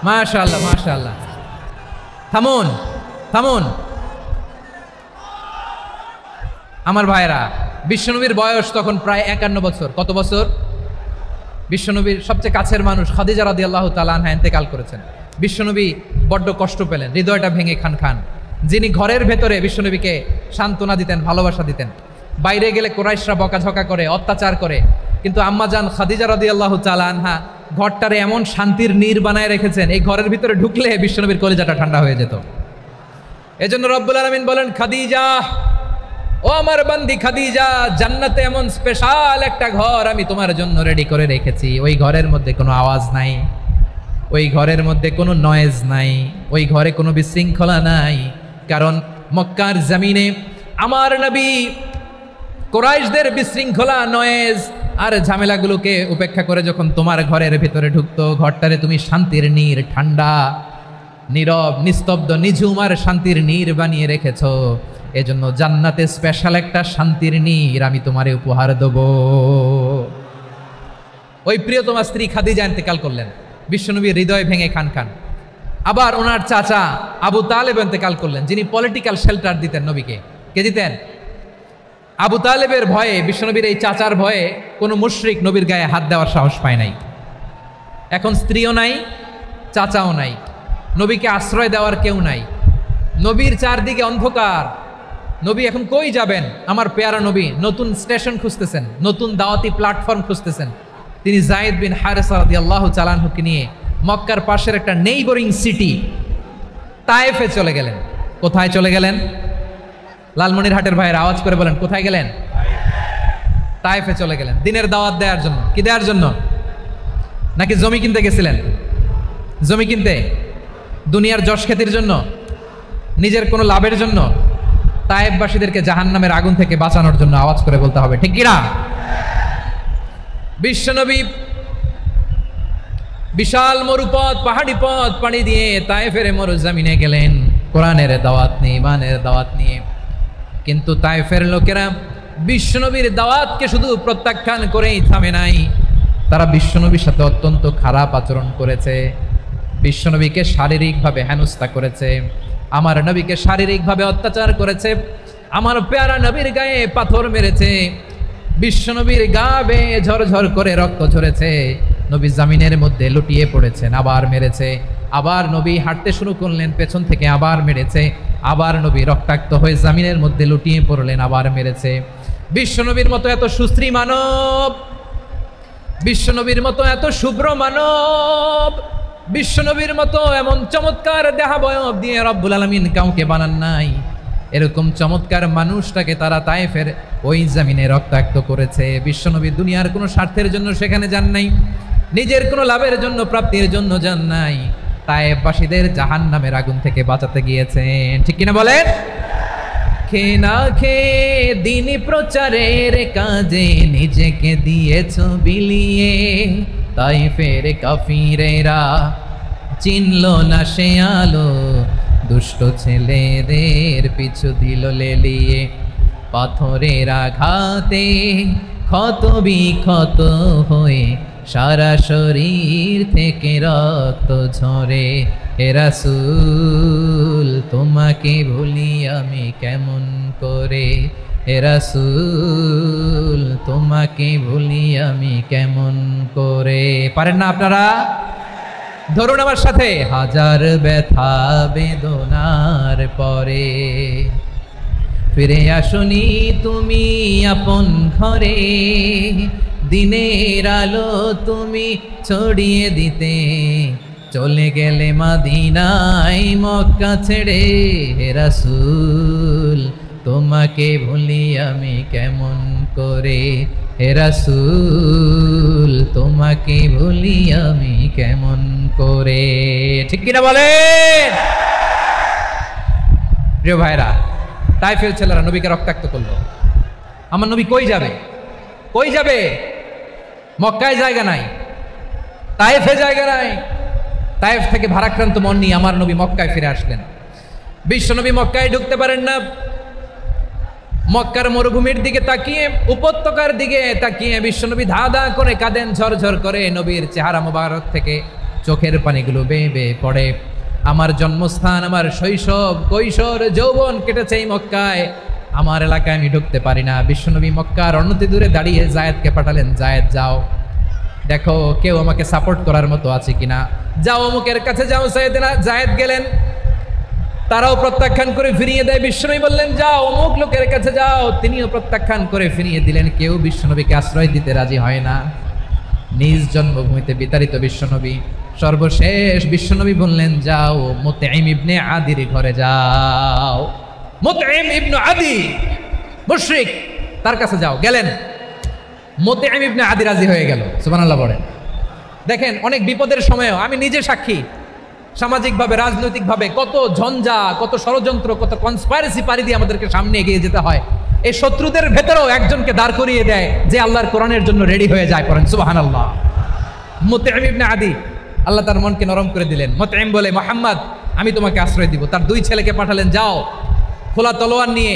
মাশাআল্লাহ, মাশাআল্লাহ। থামুন, থামুন আমার ভাইরা। বিশ্বনবীর বয়স তখন প্রায় 51 বছর। কত বছর? বিশ্বনবীর সবচেয়ে কাছের মানুষ খাদিজা রাদিয়াল্লাহু তাআলা আনহা ইন্তেকাল করেছেন। বিশ্বনবী বড্ড কষ্ট পেলেন, হৃদয়টা ভেঙে খান খান। যিনি ঘরের ভেতরে বিশ্বনবীকে সান্ত্বনা দিতেন, ভালোবাসা দিতেন, বাইরে গেলে কুরাইশরা বকাঝকা করে, অত্যাচার করে, কিন্তু আম্মাজান খাদিজা রাদিয়াল্লাহু তাআলা আনহা ঘরটারে এমন শান্তির নীর বানায় রেখেছেন, এই ঘরের ভিতরে ঢুকলে বিশ্বনবীর কলিজাটা ঠান্ডা হয়ে যেত। এজন্য রব্বুল আলামিন বলেন, খাদিজা, ও আমার বান্দি খাদিজা, জান্নাতে এমন স্পেশাল একটা ঘর আমি তোমার জন্য রেডি করে রেখেছি। ওই ঘরের মধ্যে কোনো আওয়াজ নাই, ওই ঘরের মধ্যে কোনো নয়েজ নাই, ওই ঘরে কোনো বিশৃঙ্খলা নাই। কারণ মক্কার জমিনে আমার নবী কুরাইশদের বিশৃঙ্খলা, নয়েজ আর ঝামেলাগুলোকে উপেক্ষা করে যখন তোমার ঘরের ভিতরে ঢুকতো, ঘরটারে তুমি শান্তির নীর, ঠান্ডা, নীরব, নিস্তব্ধ, নিঝুম আর শান্তির নীর বানিয়ে রেখেছ। এজন্য জান্নাতে স্পেশাল একটা শান্তির নীর আমি তোমারে উপহার দেব। ওই প্রিয়তমা স্ত্রী খাদিজা ইন্তেকাল করলেন, বিশ্বনবীর হৃদয় ভেঙে খান খান। আবার ওনার চাচা আবু তালেব ইন্তেকাল করলেন, যিনি পলিটিক্যাল শেল্টার দিতেন নবীকে। কে দিতেন? আবু তালেবের ভয়ে, বিশ্বনবীর এই চাচার ভয়ে কোনো মুশরিক নবীর গায়ে হাত দেওয়ার সাহস পায় নাই। এখন স্ত্রীও নাই, চাচাও নাই, নবীকে আশ্রয় দেওয়ার কেউ নাই। নবীর চারদিকে অন্ধকার, নবী এখন কই যাবেন? আমার পেয়ারা নবী নতুন স্টেশন খুঁজতেছেন, নতুন দাওয়াতি প্ল্যাটফর্ম খুঁজতেছেন। তিনি যায়েদ বিন হারেসা রাদিয়াল্লাহু তাআলা আনহুকে নিয়ে মক্কার পাশের একটা নেইবরিং সিটি তায়েফে চলে গেলেন। কোথায় চলে গেলেন? লালমনিরহাটের ভাইয়ের আওয়াজ করে বলেন, কোথায় গেলেন? তায়েফে চলে গেলেন দিনের দাওয়াত দেওয়ার জন্য। কি দেওয়ার জন্য? নাকি জমি কিনতে গেছিলেন? জমি কিনতে, দুনিয়ার যশ খ্যাতির জন্য? নিজের কোনো লাভের জন্য? তায়েফবাসীদেরকে জাহান্নামের আগুন থেকে বাঁচানোর জন্য আওয়াজ করে বলতে হবে, ঠিক কিনা? বিশ্বনবী বিশাল মরুপথ, পাহাড়ি পথ পাড়ি দিয়ে তায়েফের মরুজমিনে গেলেন কোরআনের দাওয়াত নিয়ে, ইমানের দাওয়াত নিয়ে। কিন্তু তায়েফের লোকেরা বিশ্বনবীর দাওয়াতকে শুধু প্রত্যাখ্যান করেই থামে নাই, তারা বিশ্বনবীর সাথে অত্যন্ত খারাপ আচরণ করেছে। বিশ্বনবীকে শারীরিকভাবে হেনস্থা করেছে, আমার নবীকে শারীরিকভাবে অত্যাচার করেছে, আমার পেয়ারা নবীর গায়ে পাথর মেরেছে, বিশ্বনবীর গা বেয়ে ঝরঝর করে রক্ত ঝরেছে, নবী জামিনের মধ্যে লুটিয়ে পড়েছেন, আবার মেরেছে, আবার নবী হাঁটতে শুরু করলেন, পেছন থেকে আবার মেরেছে, আবার নবী রক্তাক্ত হয়ে জামিনের মধ্যে লুটিয়ে পড়লেন, আবার মেরেছে। বিশ্বনবীর মতো এত সুশ্রী মানব, বিশ্বনবীর মতো এত শুভ্র মানব, বিশ্বনবীর মতো এমন চমৎকার দেহাবয়ব দিয়ে রব্বুল আলামিন কাউকে বানান নাই। এরকম চমৎকার মানুষটাকে তারা তায়েফের ওই জমিনে রক্তাক্ত করেছে। বিশ্বনবী দুনিয়ার কোনো স্বার্থের জন্য সেখানে যান নাই, নিজের কোনো লাভের জন্য, প্রাপ্তির জন্য যান নাই, তায়েফবাসীদের জাহান্নামের আগুন থেকে বাঁচাতে গিয়েছেন, ঠিক কিনা বলেন? খেয়ে না খেয়ে দিনী প্রচারের কাজে নিজেকে দিয়েছ বিলিয়ে, তায়েফের কাফিরেরা চিনল না সে আলো, দুষ্ট ছেলেদের পিছু দিল লেলিয়ে, পাথরের আঘাতে ক্ষত বিক্ষত হয়ে সারা শরীর থেকে রক্ত ঝরে। হে রাসূল তোমাকে ভুলি আমি কেমন করে, হে রাসূল তোমাকে ভুলি আমি কেমন করে। পারেন না আপনারা? ধরুন আমার সাথে, হাজার ব্যথা বেদনার পরে ফিরে আসনি তুমি আপন ঘরে, দিনের আলো তুমি ছড়িয়ে দিতে চলে গেলে মদিনায় মক্কা ছেড়ে। হে রাসূল তোমাকে ভুলি আমি কেমন করে, হে রাসূল তোমাকে ভুলি আমি কেমন করে, ঠিক কিনা বলেন? প্রিয় ভাইরা, তায়েফের ছেলেরা নবীকে রক্তাক্ত করলো। আমার নবী কই যাবে? কই যাবে? মক্কায় জায়গা নাই, তায়েফে জায়গা নাই। তায়েফ থেকে ভারাক্রান্ত মন নিয়ে আমার নবী মক্কায় ফিরে আসলেন। বিশ্বনবী মক্কায় ঢুকতে পারেন না। মক্কার মরুভূমির দিকে তাকিয়ে, উপত্যকার দিকে তাকিয়ে বিশ্বনবী ধা ধা করে কাঁদেন, ঝরঝর করে। নবীর চেহারা মোবারক থেকে চোখের পানিগুলো বেয়ে বেয়ে পড়ে। আমার জন্মস্থান, আমার শৈশব, কৈশোর, যৌবন কেটেছে এই মক্কায়, আমার এলাকায় আমি ঢুকতে পারি না। বিশ্বনবী মক্কার অনতি দূরে দাঁড়িয়ে জায়েদকে পাঠালেন, জায়েদ যাও দেখো কেউ আমাকে সাপোর্ট করার মতো আছে কিনা, যাও অমুকের কাছে যাও। জায়েদ গেলেন, তারাও প্রত্যাখ্যান করে ফিরিয়ে দেয়। বিশ্বনবী বললেন যাও অমুক লোকের কাছে যাও, তিনিও প্রত্যাখ্যান করে ফিরিয়ে দিলেন। কেউ বিশ্বনবীকে আশ্রয় দিতে রাজি হয় না। নিজ জন্মভূমিতে বিতাড়িত বিশ্বনবী, সর্বশেষ বিশ্বনবী বললেন যাও মুতঈম ইবনে আদির ঘরে যাও। মুতঈম ইবনে আদি মুশরিক, তার কাছে যাও। গেলেন, মুতঈম ইবনে আদি রাজি হয়ে গেল। সুবহানাল্লাহ বলেন। দেখেন, অনেক বিপদের সময়ও আমি নিজে সাক্ষী, সামাজিকভাবে, রাজনৈতিকভাবে কত ঝঞ্ঝা, কত ষড়যন্ত্র, কত কনস্পাইরেসি পাড়ি দিয়ে আমাদেরকে সামনে এগিয়ে যেতে হয়। এই শত্রুদের ভেতরেও একজনকে দাঁড় করিয়ে দেয় যে আল্লাহর কোরআনের জন্য রেডি হয়ে যায়। পড়েন সুবহানাল্লাহ। মুতঈম ইবনে আদি, আল্লাহ তার মনকে নরম করে দিলেন। মুতঈম বলে, মুহাম্মদ আমি তোমাকে আশ্রয় দিব। তার দুই ছেলেকে পাঠালেন, যাও খোলা তলোয়ার নিয়ে,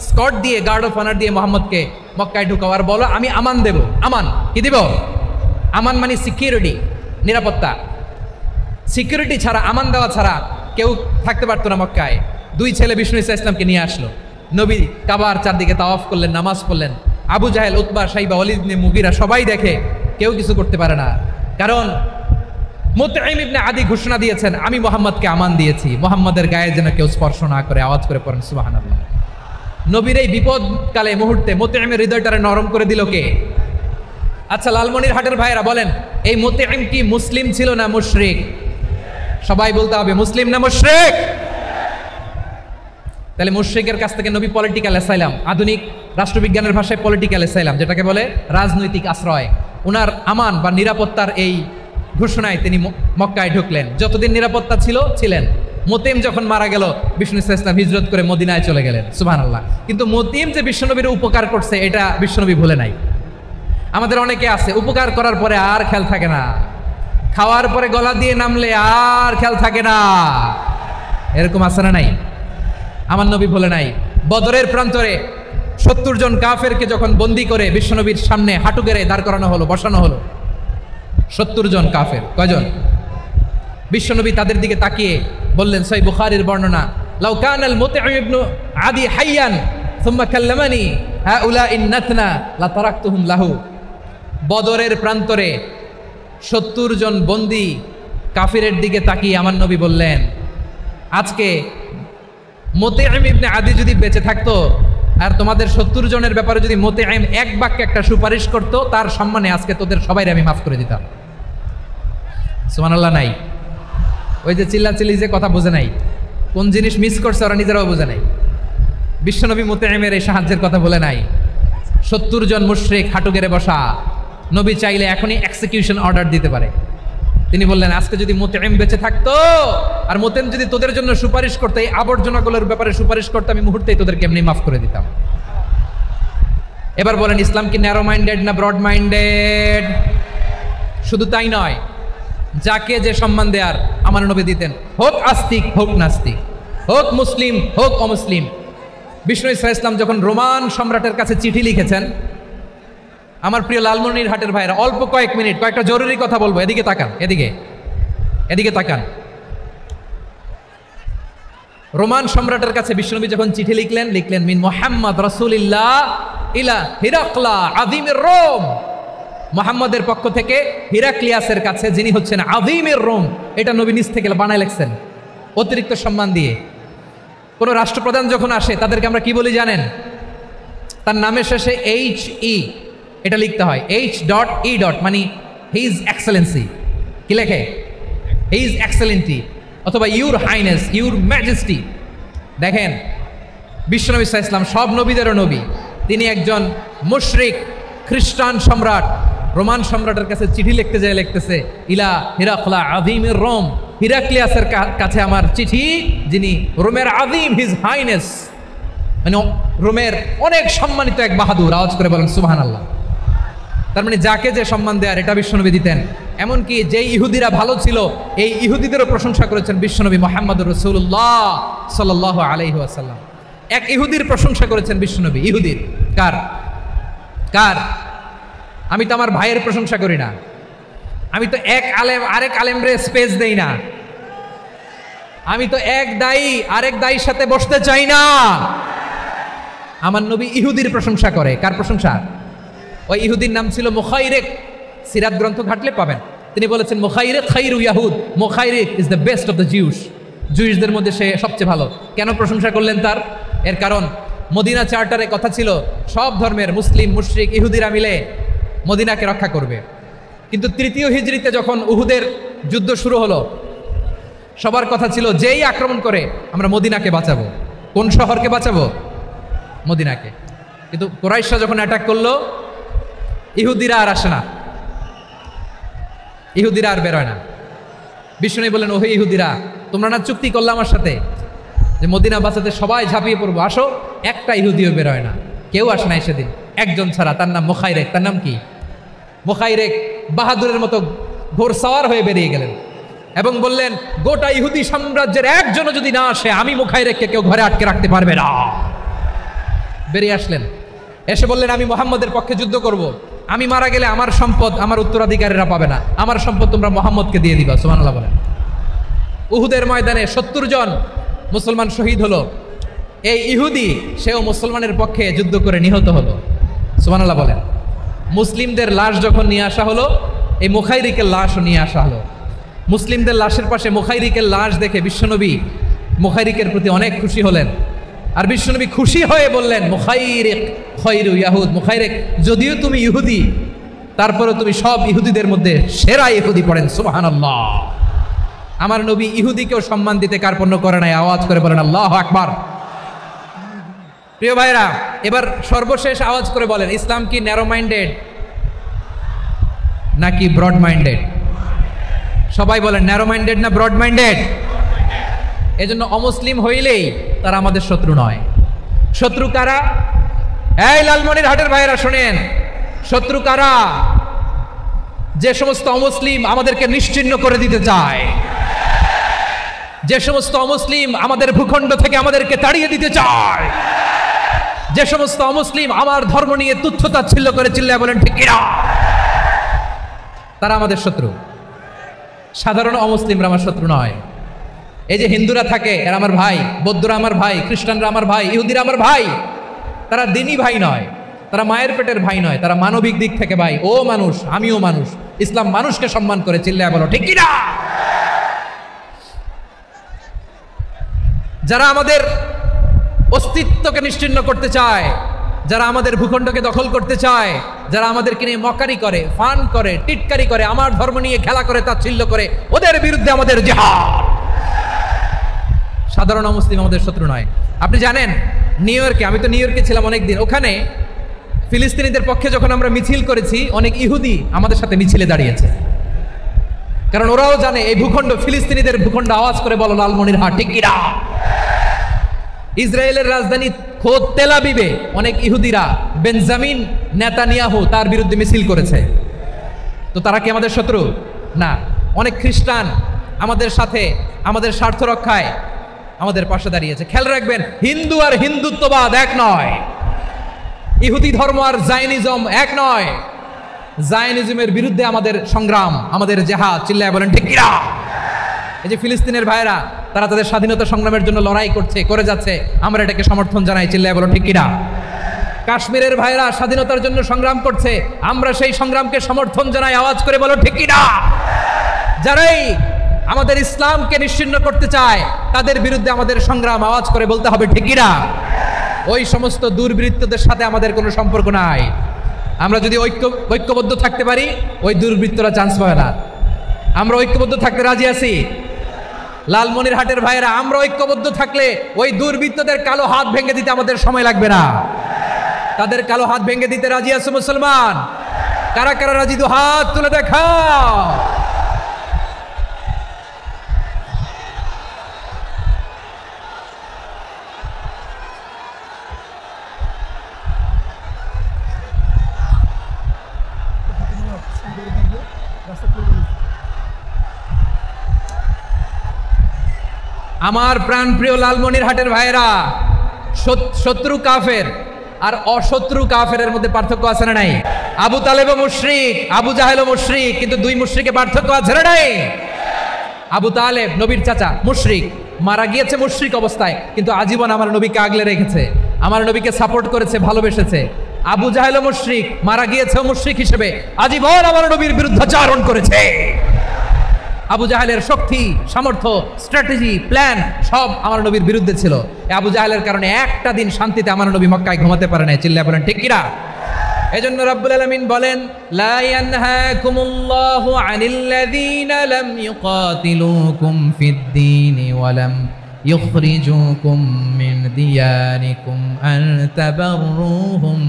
স্কট দিয়ে, গার্ড অফ অনার দিয়ে মোহাম্মদকে মক্কায় ঢুকাও, আর বলো আমি আমান দেব। আমান কি দিব? আমান মানে সিকিউরিটি, নিরাপত্তা। সিকিউরিটি ছাড়া, আমান দেওয়া ছাড়া কেউ থাকতে পারতো না মক্কায়। দুই ছেলে বিষ্ণু ঈসা ইসলামকে নিয়ে আসলো। নবী কাবার চারদিকে তাওয়াফ করলেন, নামাজ পড়লেন। আবু জাহেল, উতবা, শাইবা, ওয়ালিদ ইবনে মুগিরা সবাই দেখে, কেউ কিছু করতে পারে না। কারণ মুতঈম ইবনে আদি ঘোষণা দিয়েছেন, আমি মুহাম্মদকে আমান দিয়েছি, মুহাম্মদের গায়ে যেন কেউ স্পর্শ না করে। আওয়াজ করে পড়েন সুবহানাল্লাহ। নবীর এই বিপদকালে মুহূর্তে মুতঈমের হৃদয়টারে নরম করে দিল কে? আচ্ছা, লালমনির হাটের ভাইরা বলেন, এই মুতঈম কি মুসলিম ছিল না মুশরিক? সবাই বলতে হবে, মুসলিম না মুশরিক? তাহলে মুশরিকের কাছ থেকে নবী পলিটিক্যাল অ্যাসাইলাম, আধুনিক রাষ্ট্রবিজ্ঞানের ভাষায় পলিটিক্যাল অ্যাসাইলাম যেটাকে বলে, রাজনৈতিক আশ্রয়, উনার আমান বা নিরাপত্তার এই ঘোষণায় তিনি মক্কায় ঢুকলেন। যতদিন নিরাপত্তা ছিল ছিলেন, মোতেম যখন মারা গেল, বিষ্ণু ইসলাম হিজরত করে মদিনায় চলে গেলেন, সুবহানাল্লাহ। কিন্তু মোতেম যে বিশ্বনবীর উপকার করছে এটা বিশ্বনবী ভুলে নাই। আমাদের অনেকে আছে উপকার করার পরে আর খেয়াল থাকে না, খাওয়ার পরে গলা দিয়ে নামলে আর খেয়াল থাকে না, এরকম আছে না নাই? আমার নবী ভুলে নাই। বদরের প্রান্তরে 70 জন কাফেরকে যখন বন্দী করে বিশ্বনবীর সামনে হাঁটু গেড়ে দাঁড় করানো হলো, বসানো হলো, 70 জন কাফের, কয়জন? বিশ্বনবী তাদের দিকে তাকিয়ে বললেন, সহিহ বুখারীর বর্ণনা, লাউ কানাল মুতঈম ইবনে আদি হাইয়ান সুম্মা কাল্লামানি হাউলা ইন্নাতনা লা তারাকতুহুম লাহু। বদরের প্রান্তরে 70 জন বন্দী কাফিরের দিকে তাকিয়ে আমার নবী বললেন, আজকে মুতঈম ইবনে আদি যদি বেঁচে থাকতো আর তোমাদের 70 জনের ব্যাপারে যদি মুতঈম এক বাক্যে একটা সুপারিশ করতো, তার সম্মানে আজকে তোদের সবাইকে আমি মাফ করে দিতাম। সুবহানাল্লাহ নাই? ওই যে চিল্লাচিল্লি যে কথা বোঝে নাই, কোন জিনিস মিস করছে ওরা নিজেরাও বোঝে নাই। বিশ্বনবী মুতঈমের এই সাহায্যের কথা বলে নাই। 70 জন মুশরিক হাঁটু গেড়ে বসা, নবী চাইলে এখনই এক্সিকিউশন অর্ডার দিতে পারে। তিনি বললেন, আজকে যদি মুতঈম বেঁচে থাকতো আর মুতঈম যদি তোদের জন্য সুপারিশ করতো, এই আবর্জনাগুলোর ব্যাপারে সুপারিশ করতো, আমি মুহূর্তেই তোদেরকে এমনি মাফ করে দিতাম। এবার বলেন, ইসলাম কি ন্যারো মাইন্ডেড না ব্রড মাইন্ডেড? শুধু তাই নয়, যাকে যে সম্মান দেয়ার আমার নবী দিতেন, হোক আস্তিক হোক নাস্তিক, হোক মুসলিম হোক অমুসলিম। বিষ্ণু ইসলাম যখন রোমান সম্রাটের কাছে চিঠি লিখেছেন, আমার প্রিয় লালমনিরহাটের ভাইরা, অল্প কয়েক মিনিট কয়েকটা জরুরি কথা বলবো, এদিকে তাকান, এদিকে তাকান। রোমান সম্রাটের কাছে বিশ্বনবী যখন চিঠি লিখলেন মিন মুহাম্মদ রাসূলিল্লাহ ইলা হিরাকলা আযীমির রোম, মুহাম্মদের পক্ষ থেকে হিরাক্লিয়াসের কাছে, যিনি হচ্ছেন আযীমির রোম। এটা নবী নিজ থেকে বানায় লিখছেন অতিরিক্ত সম্মান দিয়ে। কোন রাষ্ট্রপ্রধান যখন আসে তাদেরকে আমরা কি বলি জানেন? তার নামের শেষে HE এটা লিখতে হয়, H.E. মানে হিজ এক্সেলেন্সি। কি লেখে? হিজ এক্সেলেন্টি, অথবা ইউর হাইনেস, ইউর ম্যাজেস্টি। দেখেন, বিশ্বনবী সাল্লাল্লাহু আলাইহি ওয়াসাল্লাম সব নবীদেরও নবী, তিনি একজন মুশরিক খ্রিস্টান সম্রাট রোমান সম্রাটের কাছে চিঠি লিখতে যায়, লিখতেছে ইলা হিরাকলা আযীমির রোম, হিরাক্লিয়াসের কাছে আমার চিঠি, যিনি রোমের আযীম, হিজ হাইনেস, মানে রোমের অনেক সম্মানিত এক বাহাদুর। আওয়াজ করে বলেন সুবহানাল্লাহ। তার মানে যাকে যে সম্মান দেয়ার এটা বিশ্বনবী দিতেন। এমনকি যেই ইহুদিরা ভালো ছিল, এই ইহুদিদেরও প্রশংসা করেছেন বিশ্বনবী মুহাম্মদুর রাসূলুল্লাহ সাল্লাল্লাহু আলাইহি ওয়াসাল্লাম। এক ইহুদির প্রশংসা করেছেন বিশ্বনবী। ইহুদির কার? আমি তো আমার ভাইয়ের প্রশংসা করি না, আমি তো এক আলেম আরেক আলেমরে স্পেস দেই না, আমি তো এক দায়ী আরেক দায়ীর সাথে বসতে চাই না। আমার নবী ইহুদির প্রশংসা করে। কার প্রশংসা? ওই ইহুদির নাম ছিল মুখাইরিক। সিরাত গ্রন্থ ঘাটলে পাবেন। তিনি বলেছেন, মুখাইরিক খাইরু ইয়াহুদ, Mukhayriq is the best of the Jews. জুইশদের মধ্যে সে সবচেয়ে ভালো। কেন প্রশংসা করলেন তার? এর কারণ মদিনা চার্টারে কথা ছিল সব ধর্মের মুসলিম মুশরিক ইহুদিরা মিলে মদিনাকে রক্ষা করবে। কিন্তু 3য় হিজরিতে যখন উহুদের যুদ্ধ শুরু হলো, সবার কথা ছিল যেই আক্রমণ করে আমরা মদিনাকে বাঁচাবো। কোন শহরকে বাঁচাবো? মদিনাকে। কিন্তু কুরাইশরা যখন অ্যাটাক করলো, ইহুদিরা আর আসে না, ইহুদিরা আর বেরোয় না। বিষ্ণু বললেন, ওহে ইহুদিরা, তোমরা না চুক্তি করলে আমার সাথে যে মদিনা বাঁচাতে সবাই ঝাঁপিয়ে পড়বো, আসো। একটা ইহুদিও বেরোয় না, কেউ আসে নাই সেদিন, একজন ছাড়া। তার নাম মুখাইরেক। তার নাম কি? মুখাইরেক বাহাদুরের মতো ঘোড়সাওয়ার হয়ে বেরিয়ে গেলেন এবং বললেন, গোটা ইহুদি সাম্রাজ্যের একজনও যদি না আসে, আমি মুখাইরেককে কেউ ঘরে আটকে রাখতে পারবে না। বেরিয়ে আসলেন, এসে বললেন, আমি মুহাম্মদের পক্ষে যুদ্ধ করব। আমি মারা গেলে আমার সম্পদ আমার উত্তরাধিকারীরা পাবে না, আমার সম্পদ তোমরা মুহাম্মদকে দিয়ে দিবা। সুবহানাল্লাহ বলেন। উহুদের ময়দানে 70 জন মুসলমান শহীদ হলো। এই ইহুদি, সেও মুসলমানের পক্ষে যুদ্ধ করে নিহত হলো। সুবহানাল্লাহ বলেন। মুসলিমদের লাশ যখন নিয়ে আসা হলো, এই মুখাইরিকের লাশও নিয়ে আসা হলো। মুসলিমদের লাশের পাশে মুখাইরিকের লাশ দেখে বিশ্বনবী মুখাইরিকের প্রতি অনেক খুশি হলেন। আর বিশ্বনবী খুশি হয়ে বললেন, মুখাইরিক খায়রু ইয়াহুদ, মুখাইরিক যদিও তুমি ইহুদি, তারপরেও তুমি সব ইহুদিদের মধ্যে সেরা ইহুদি। পড়েন সুবহানাল্লাহ। আমার নবী ইহুদিকেও সম্মান দিতে কার্পণ্য করে নাই। আওয়াজ করে বলেন আল্লাহু আকবার। প্রিয় ভাইরা, এবার সর্বশেষ আওয়াজ করে বলেন, ইসলাম কি ন্যারো মাইন্ডেড নাকি ব্রড মাইন্ডেড? সবাই বলেন, ন্যারো মাইন্ডেড না ব্রড মাইন্ডেড? এজন্য অমুসলিম হইলেই তারা আমাদের শত্রু নয়। শত্রু কারা? এই লালমনিরহাটের ভাইয়েরা শোনেন, শত্রু কারা? যে সমস্ত অমুসলিম আমাদেরকে নিশ্চিহ্ন করে দিতে চায়, যে সমস্ত অমুসলিম আমাদের ভূখণ্ড থেকে আমাদেরকে তাড়িয়ে দিতে চায়, যে সমস্ত অমুসলিম আমার ধর্ম নিয়ে তুচ্ছতাচ্ছিল্য করে চিল্লায় বলেন ঠিক কিনা, তারা আমাদের শত্রু। সাধারণ অমুসলিমরা আমার শত্রু নয়। এই যে হিন্দুরা থাকে এরা আমার ভাই, বৌদ্ধরা আমার ভাই, খ্রিস্টানরা আমার ভাই, ইহুদিরা আমার ভাই। তারা দিনই ভাই নয়, তারা মায়ের পেটের ভাই নয়, তারা মানবিক দিক থেকে ভাই। ও মানুষ, আমিও মানুষ, ইসলাম মানুষকে সম্মান করে চিল্লায় বলো ঠিক কিনা। যারা আমাদের অস্তিত্বকে নিশ্চিহ্ন করতে চায়, যারা আমাদের ভূখণ্ডকে দখল করতে চায়, যারা আমাদেরকে নিয়ে মকারি করে, ফান করে, টিটকারি করে, আমার ধর্ম নিয়ে খেলা করে, তাচ্ছিল্য করে, ওদের বিরুদ্ধে আমাদের জিহাদ। সাধারণ মুসলিম আমাদের শত্রু নয়। আপনি জানেন নিউ ইয়র্কে, আমি তো নিউ ইয়র্কে ছিলাম অনেকদিন, ওখানে ফিলিস্তিনিদের পক্ষে যখন আমরা মিছিল করেছি অনেক ইহুদি আমাদের সাথে মিছিলে দাঁড়িয়েছে, কারণ ওরাও জানে এই ভূখণ্ড ফিলিস্তিনিদের ভূখণ্ড। আওয়াজ করে বলো লালমনিরহাট ঠিক কিনা। ইসরায়েলের রাজধানী খোদ তেল আবিবে অনেক ইহুদিরা বেঞ্জামিন নেতানিয়াহু তার বিরুদ্ধে মিছিল করেছে। তো তারা কি আমাদের শত্রু? না। অনেক খ্রিস্টান আমাদের সাথে আমাদের স্বার্থ রক্ষায় আমাদের পাশে দাঁড়িয়েছে। খেয়াল রাখবেন, হিন্দু আর হিন্দুত্ববাদ এক নয়, ইহুদি ধর্ম আর জায়নিজম এক নয়। জায়নিজমের বিরুদ্ধে আমাদের সংগ্রাম, আমাদের জেহাদ, চিল্লায় বলেন ঠিক কিনা। এই যে ফিলিস্তিনের ভাইরা, তারা তাদের স্বাধীনতা সংগ্রামের জন্য লড়াই করছে, করে যাচ্ছে, আমরা এটাকে সমর্থন জানাই, চিল্লায় বলো ঠিক কিনা। কাশ্মীরের ভাইরা স্বাধীনতার জন্য সংগ্রাম করছে, আমরা সেই সংগ্রামকে সমর্থন জানাই, আওয়াজ করে বলো ঠিক কিনা। যারাই আমাদের ইসলামকে নিশ্চিহ্ন করতে চায় তাদের বিরুদ্ধে আমাদের সংগ্রাম, আওয়াজ করে বলতে হবে ঠিক কিনা। ওই সমস্ত দুর্বৃত্তদের সাথে আমাদের কোনো সম্পর্ক নাই। আমরা যদি ঐক্যবদ্ধ থাকতে পারি, ওই দুর্বৃত্তরা চান্স পাবে না। আমরা ঐক্যবদ্ধ থাকতে রাজি আছি। লালমনিরহাটের ভাইয়েরা, আমরা ঐক্যবদ্ধ থাকলে ওই দুর্বৃত্তদের কালো হাত ভেঙে দিতে আমাদের সময় লাগবে না। তাদের কালো হাত ভেঙে দিতে রাজি আছে মুসলমান? কারা কারা রাজি? দু হাত তুলে দেখাও। আমার প্রাণ প্রিয় লালমনিরহাটের ভাইয়েরা, শত্রু কাফের আর অশত্রু কাফেরের মধ্যে পার্থক্য আছে না নাই? আবু তালেবও মুশরিক, আবু জাহেলও মুশরিক, কিন্তু দুই মুশরিকে পার্থক্য আছে না নাই? আবু তালেব নবীর চাচা, মুশরিক, মারা গিয়েছে মুশরিক অবস্থায়, কিন্তু আজীবন আমার নবীকে আগলে রেখেছে, আমার নবীকে সাপোর্ট করেছে, ভালোবেসেছে। আবু জাহেলও মুশরিক, মারা গিয়েছে মুশরিক হিসেবে, আজীবন আমার নবীর বিরুদ্ধাচারণ করেছে। আবু জাহেলের শক্তি, সামর্থ্য, স্ট্র্যাটেজি, প্ল্যান সব আমার নবীর বিরুদ্ধে ছিল। আবু জাহেলের কারণে একটা দিন শান্তিতে আমার নবী মক্কায় ঘুমাতে পারে না, চিল্লায় বলেন ঠিক কিনা। এজন্য রব্বুল আলামিন বলেন, লা ইয়ানহাকুমুল্লাহু আনিল্লাযীনা লাম ইউকাতিলুকুম ফিদ-দীনি ওয়া লাম ইখরিজুকুম মিন দিয়ারিকুম আন তাবাররুহুম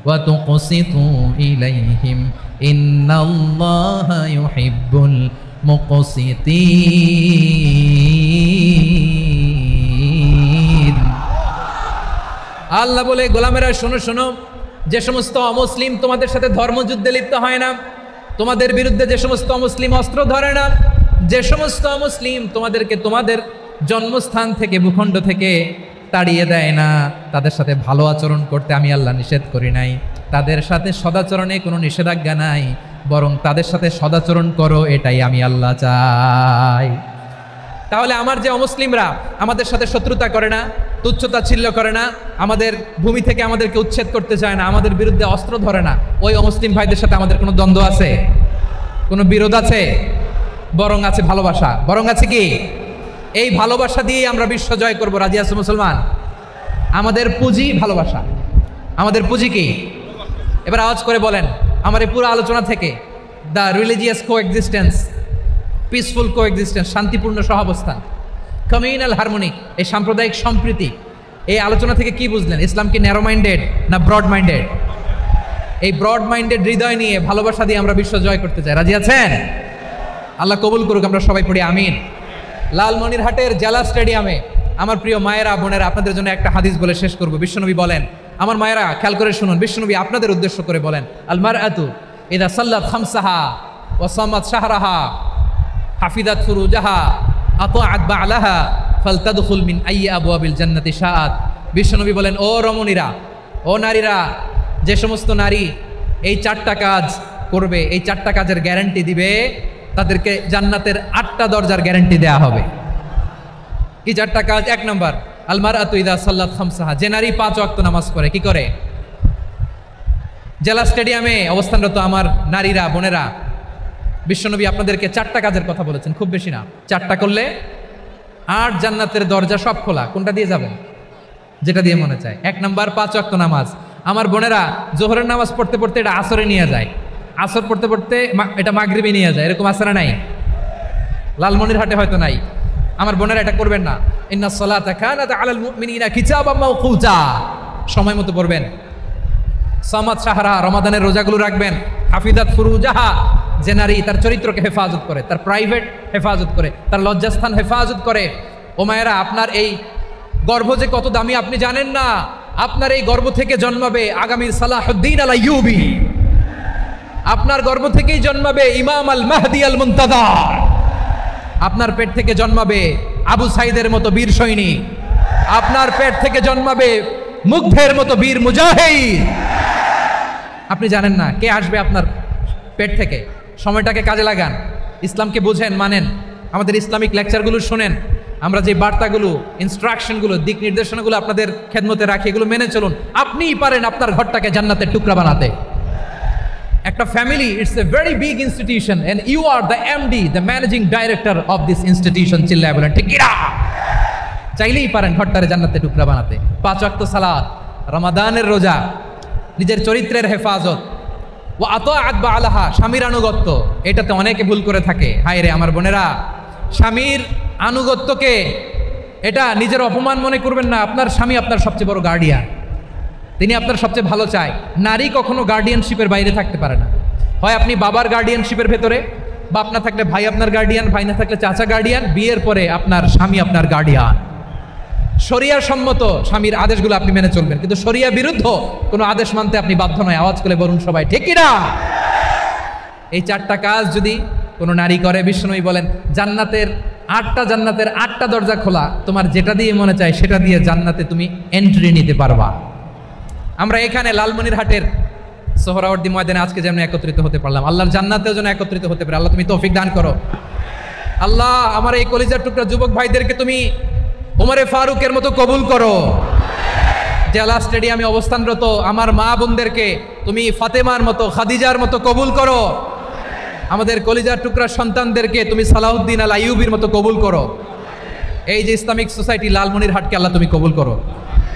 ওয়া তুকসিতু ইলাইহিম ইন্নাল্লাহা ইউহিব্বুল মুকসিতিন। আল্লাহ বলে, গোলামেরা শোনো শোনো, যে সমস্ত অমুসলিম তোমাদের সাথে ধর্মযুদ্ধে লিপ্ত হয় না, তোমাদের বিরুদ্ধে যে সমস্ত অমুসলিম অস্ত্র ধরে না, যে সমস্ত অমুসলিম তোমাদেরকে তোমাদের জন্মস্থান থেকে, ভূখণ্ড থেকে তাড়িয়ে দেয় না, তাদের সাথে ভালো আচরণ করতে আমি আল্লাহ নিষেধ করি নাই। তাদের সাথে সদাচরণে কোনো নিষেধাজ্ঞা নাই, বরং তাদের সাথে সদাচরণ করো, এটাই আমি আল্লাহ চাই। তাহলে আমার যে অমুসলিমরা আমাদের সাথে শত্রুতা করে না, তুচ্ছতাচ্ছিল্য করে না, আমাদের ভূমি থেকে আমাদেরকে উচ্ছেদ করতে চায় না, আমাদের বিরুদ্ধে অস্ত্র ধরে না, ওই অমুসলিম ভাইদের সাথে আমাদের কোনো দ্বন্দ্ব আছে? কোনো বিরোধ আছে? বরং আছে ভালোবাসা। বরং আছে কি? এই ভালোবাসা দিয়েই আমরা বিশ্ব জয় করবো। রাজি আছে মুসলমান? আমাদের পুঁজি ভালোবাসা। আমাদের পুঁজি কি? এবার আওয়াজ করে বলেন, আমার এই পুরো আলোচনা থেকে the religious coexistence, peaceful coexistence, শান্তিপূর্ণ সহাবস্থান, কমিউনাল হারমোনি, এই সাম্প্রদায়িক সম্প্রীতি, এই আলোচনা থেকে কি বুঝলেন? ইসলাম কি ন্যারো মাইন্ডেড না ব্রড মাইন্ডেড? এই ব্রড মাইন্ডেড হৃদয় নিয়ে, ভালোবাসা দিয়ে আমরা বিশ্ব জয় করতে চাই। রাজি আছেন? আল্লাহ কবুল করুক। আমরা সবাই পড়ি আমিন। লালমনিরহাটের জেলা স্টেডিয়ামে আমার প্রিয় মায়েরা বোনেরা আপনাদের জন্য একটা হাদিস বলে শেষ করব। বিশ্বনবী বলেন, আমার মায়েরা খেয়াল করে শুনুন, বিশ্বনবী আপনাদের উদ্দেশ্য করে বলেন, আল মারআতু ইযা সাল্লাত খামসাহা ওয়া সামাত শাহরাহা হাফিজাত ফুরুজাহা আতাআত বা'লাহা ফালতাদখুল মিন আইয়ি আবওয়াবিল জান্নাতি শাআত। বিশ্বনবী বলেন, ও রমণীরা, ও নারীরা, যে সমস্ত নারী এই 4টা কাজ করবে, এই 4টা কাজের গ্যারান্টি দিবে, তাদেরকে জান্নাতের 8টা দরজার গ্যারান্টি দেয়া হবে। কি 4টা কাজ? 1 নম্বর, আল মারআতু ইযা সাল্লাত খামসাহা, যে নারী 5 ওয়াক্ত নামাজ পড়ে। কি করে? জেলা স্টেডিয়ামে অবস্থানরত আমার নারীরা বোনেরা, বিশ্বনবী আপনাদেরকে 4টা কাজের কথা বলেছেন, খুব বেশি না। 4টা করলে 8 জান্নাতের দরজা সব খোলা। কোনটা দিয়ে যাবেন? যেটা দিয়ে মনে চায়। 1 নম্বর 5 ওয়াক্ত নামাজ। আমার বোনেরা জোহরের নামাজ পড়তে পড়তে এটা আসরে নিয়ে যায়, আসর পড়তে পড়তে এটা মাগরিবে নিয়ে যায়, এরকম আসরে নাই? লালমনিরহাটে হয়তো নাই। আমার বোনেরা এটা করবেন না। ইন্নাস সালাতা কানাত আলাল মুমিনিনা কিতাবাম মাওকুতা, সময় মতো পড়বেন। সামাত শাহরা, রমাদানের রোজাগুলো রাখবেন। হাফিজাত ফুরুজাহা, যে নারী তার চরিত্রকে হেফাজত করে, তার প্রাইভেট হেফাজত করে, তার লজ্জাস্থান হেফাজত করে। ও মায়েরা, আপনার এই গর্ভ যে কত দামি আপনি জানেন না। আপনার এই গর্ভ থেকে জন্মাবে আগামীর সালাহুদ্দিন আল আইয়ুবী। আপনার গর্ভ থেকেই জন্মাবে ইমাম আল মাহদি আল মুনতাযার। আপনার পেট থেকে জন্মাবে আবু সাইদের মতো বীর সৈনিক। আপনার পেট থেকে জন্মাবে মুগ্ধের মতো বীর মুজাহিদ। আপনি জানেন না কে আসবে আপনার পেট থেকে। সময়টাকে কাজে লাগান, ইসলামকে বুঝেন, মানেন, আমাদের ইসলামিক লেকচারগুলো শোনেন। আমরা যে বার্তাগুলো, ইনস্ট্রাকশনগুলো, দিক নির্দেশনাগুলো আপনাদের খেদমতে রাখি, এগুলো মেনে চলুন। আপনিই পারেন আপনার ঘরটাকে জান্নাতের টুকরা বানাতে। একটা family, it's a very big institution and you are the MD, the managing director of this institution. চিল্লায় বলেন ঠিক কিনা? চাইলেই পারেন ঘরটারে জান্নাতের টুকরা বানাতে। 5 ওয়াক্ত সালাত, রমাদানের রোজা, নিজের চরিত্রের হেফাজত, ও আতাআত বা'লাহা, স্বামীর আনুগত্য। এটাতে অনেকে ভুল করে থাকে। হায় রে আমার বোনেরা, স্বামীর আনুগত্যকে এটা নিজের অপমান মনে করবেন না। আপনার স্বামী আপনার সবচেয়ে বড় গার্ডিয়ান, তিনি আপনার সবচেয়ে ভালো চায়। নারী কখনো গার্ডিয়ানশিপের বাইরে থাকতে পারে না। হয় আপনি বাবার গার্ডিয়ানশিপের ভেতরে, বা আপনার থাকলে ভাই আপনার গার্ডিয়ান, ভাই না থাকলে চাচা গার্ডিয়ান, বিয়ের পরে আপনার স্বামী আপনার গার্ডিয়ান। শরিয়া সম্মত স্বামীর আদেশগুলো আপনি মেনে চলবেন, কিন্তু শরিয়া বিরুদ্ধ কোনো আদেশ মানতে আপনি বাধ্য নয়। আওয়াজ করে বলুন সবাই ঠিক কিনা? এই 4টা কাজ যদি কোনো নারী করে, বিশ্বনবী বলেন জান্নাতের 8টা দরজা খোলা। তোমার যেটা দিয়ে মনে চায় সেটা দিয়ে জান্নাতে তুমি এন্ট্রি নিতে পারবা। আমরা এখানে লালমনিরহাটের সোহরাওয়ার্দী ময়দানে আজকে যেমন একত্রিত হতে পারলাম, আল্লাহর জান্নাতেও যেন একত্রিত হতে পারে। আল্লাহ তুমি তৌফিক দান করো। আল্লাহ আমার এই কলিজার টুকরা যুবক ভাইদেরকে তুমি ওমরে ফারুকের মতো কবুল করো। জেলা স্টেডিয়ামে অবস্থানরত আমার মা বোনদেরকে তুমি ফাতেমার মতো, খাদিজার মতো কবুল করো। আমাদের কলিজার টুকরা সন্তানদেরকে তুমি সালাহুদ্দিন আল আইয়ুবীর মতো কবুল করো। এই যে ইসলামিক সোসাইটি লালমনিরহাটকে আল্লাহ তুমি কবুল করো।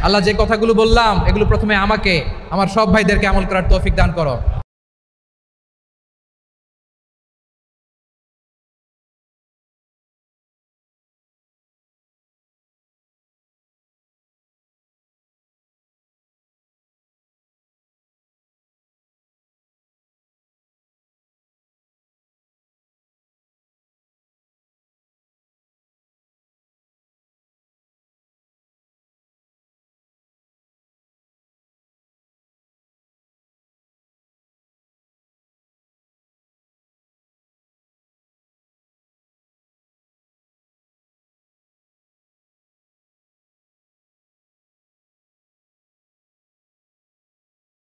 আল্লাহ যে কথাগুলো বললাম এগুলো প্রথমে আমাকে, আমার সব ভাইদেরকে আমল করার তৌফিক দান করো।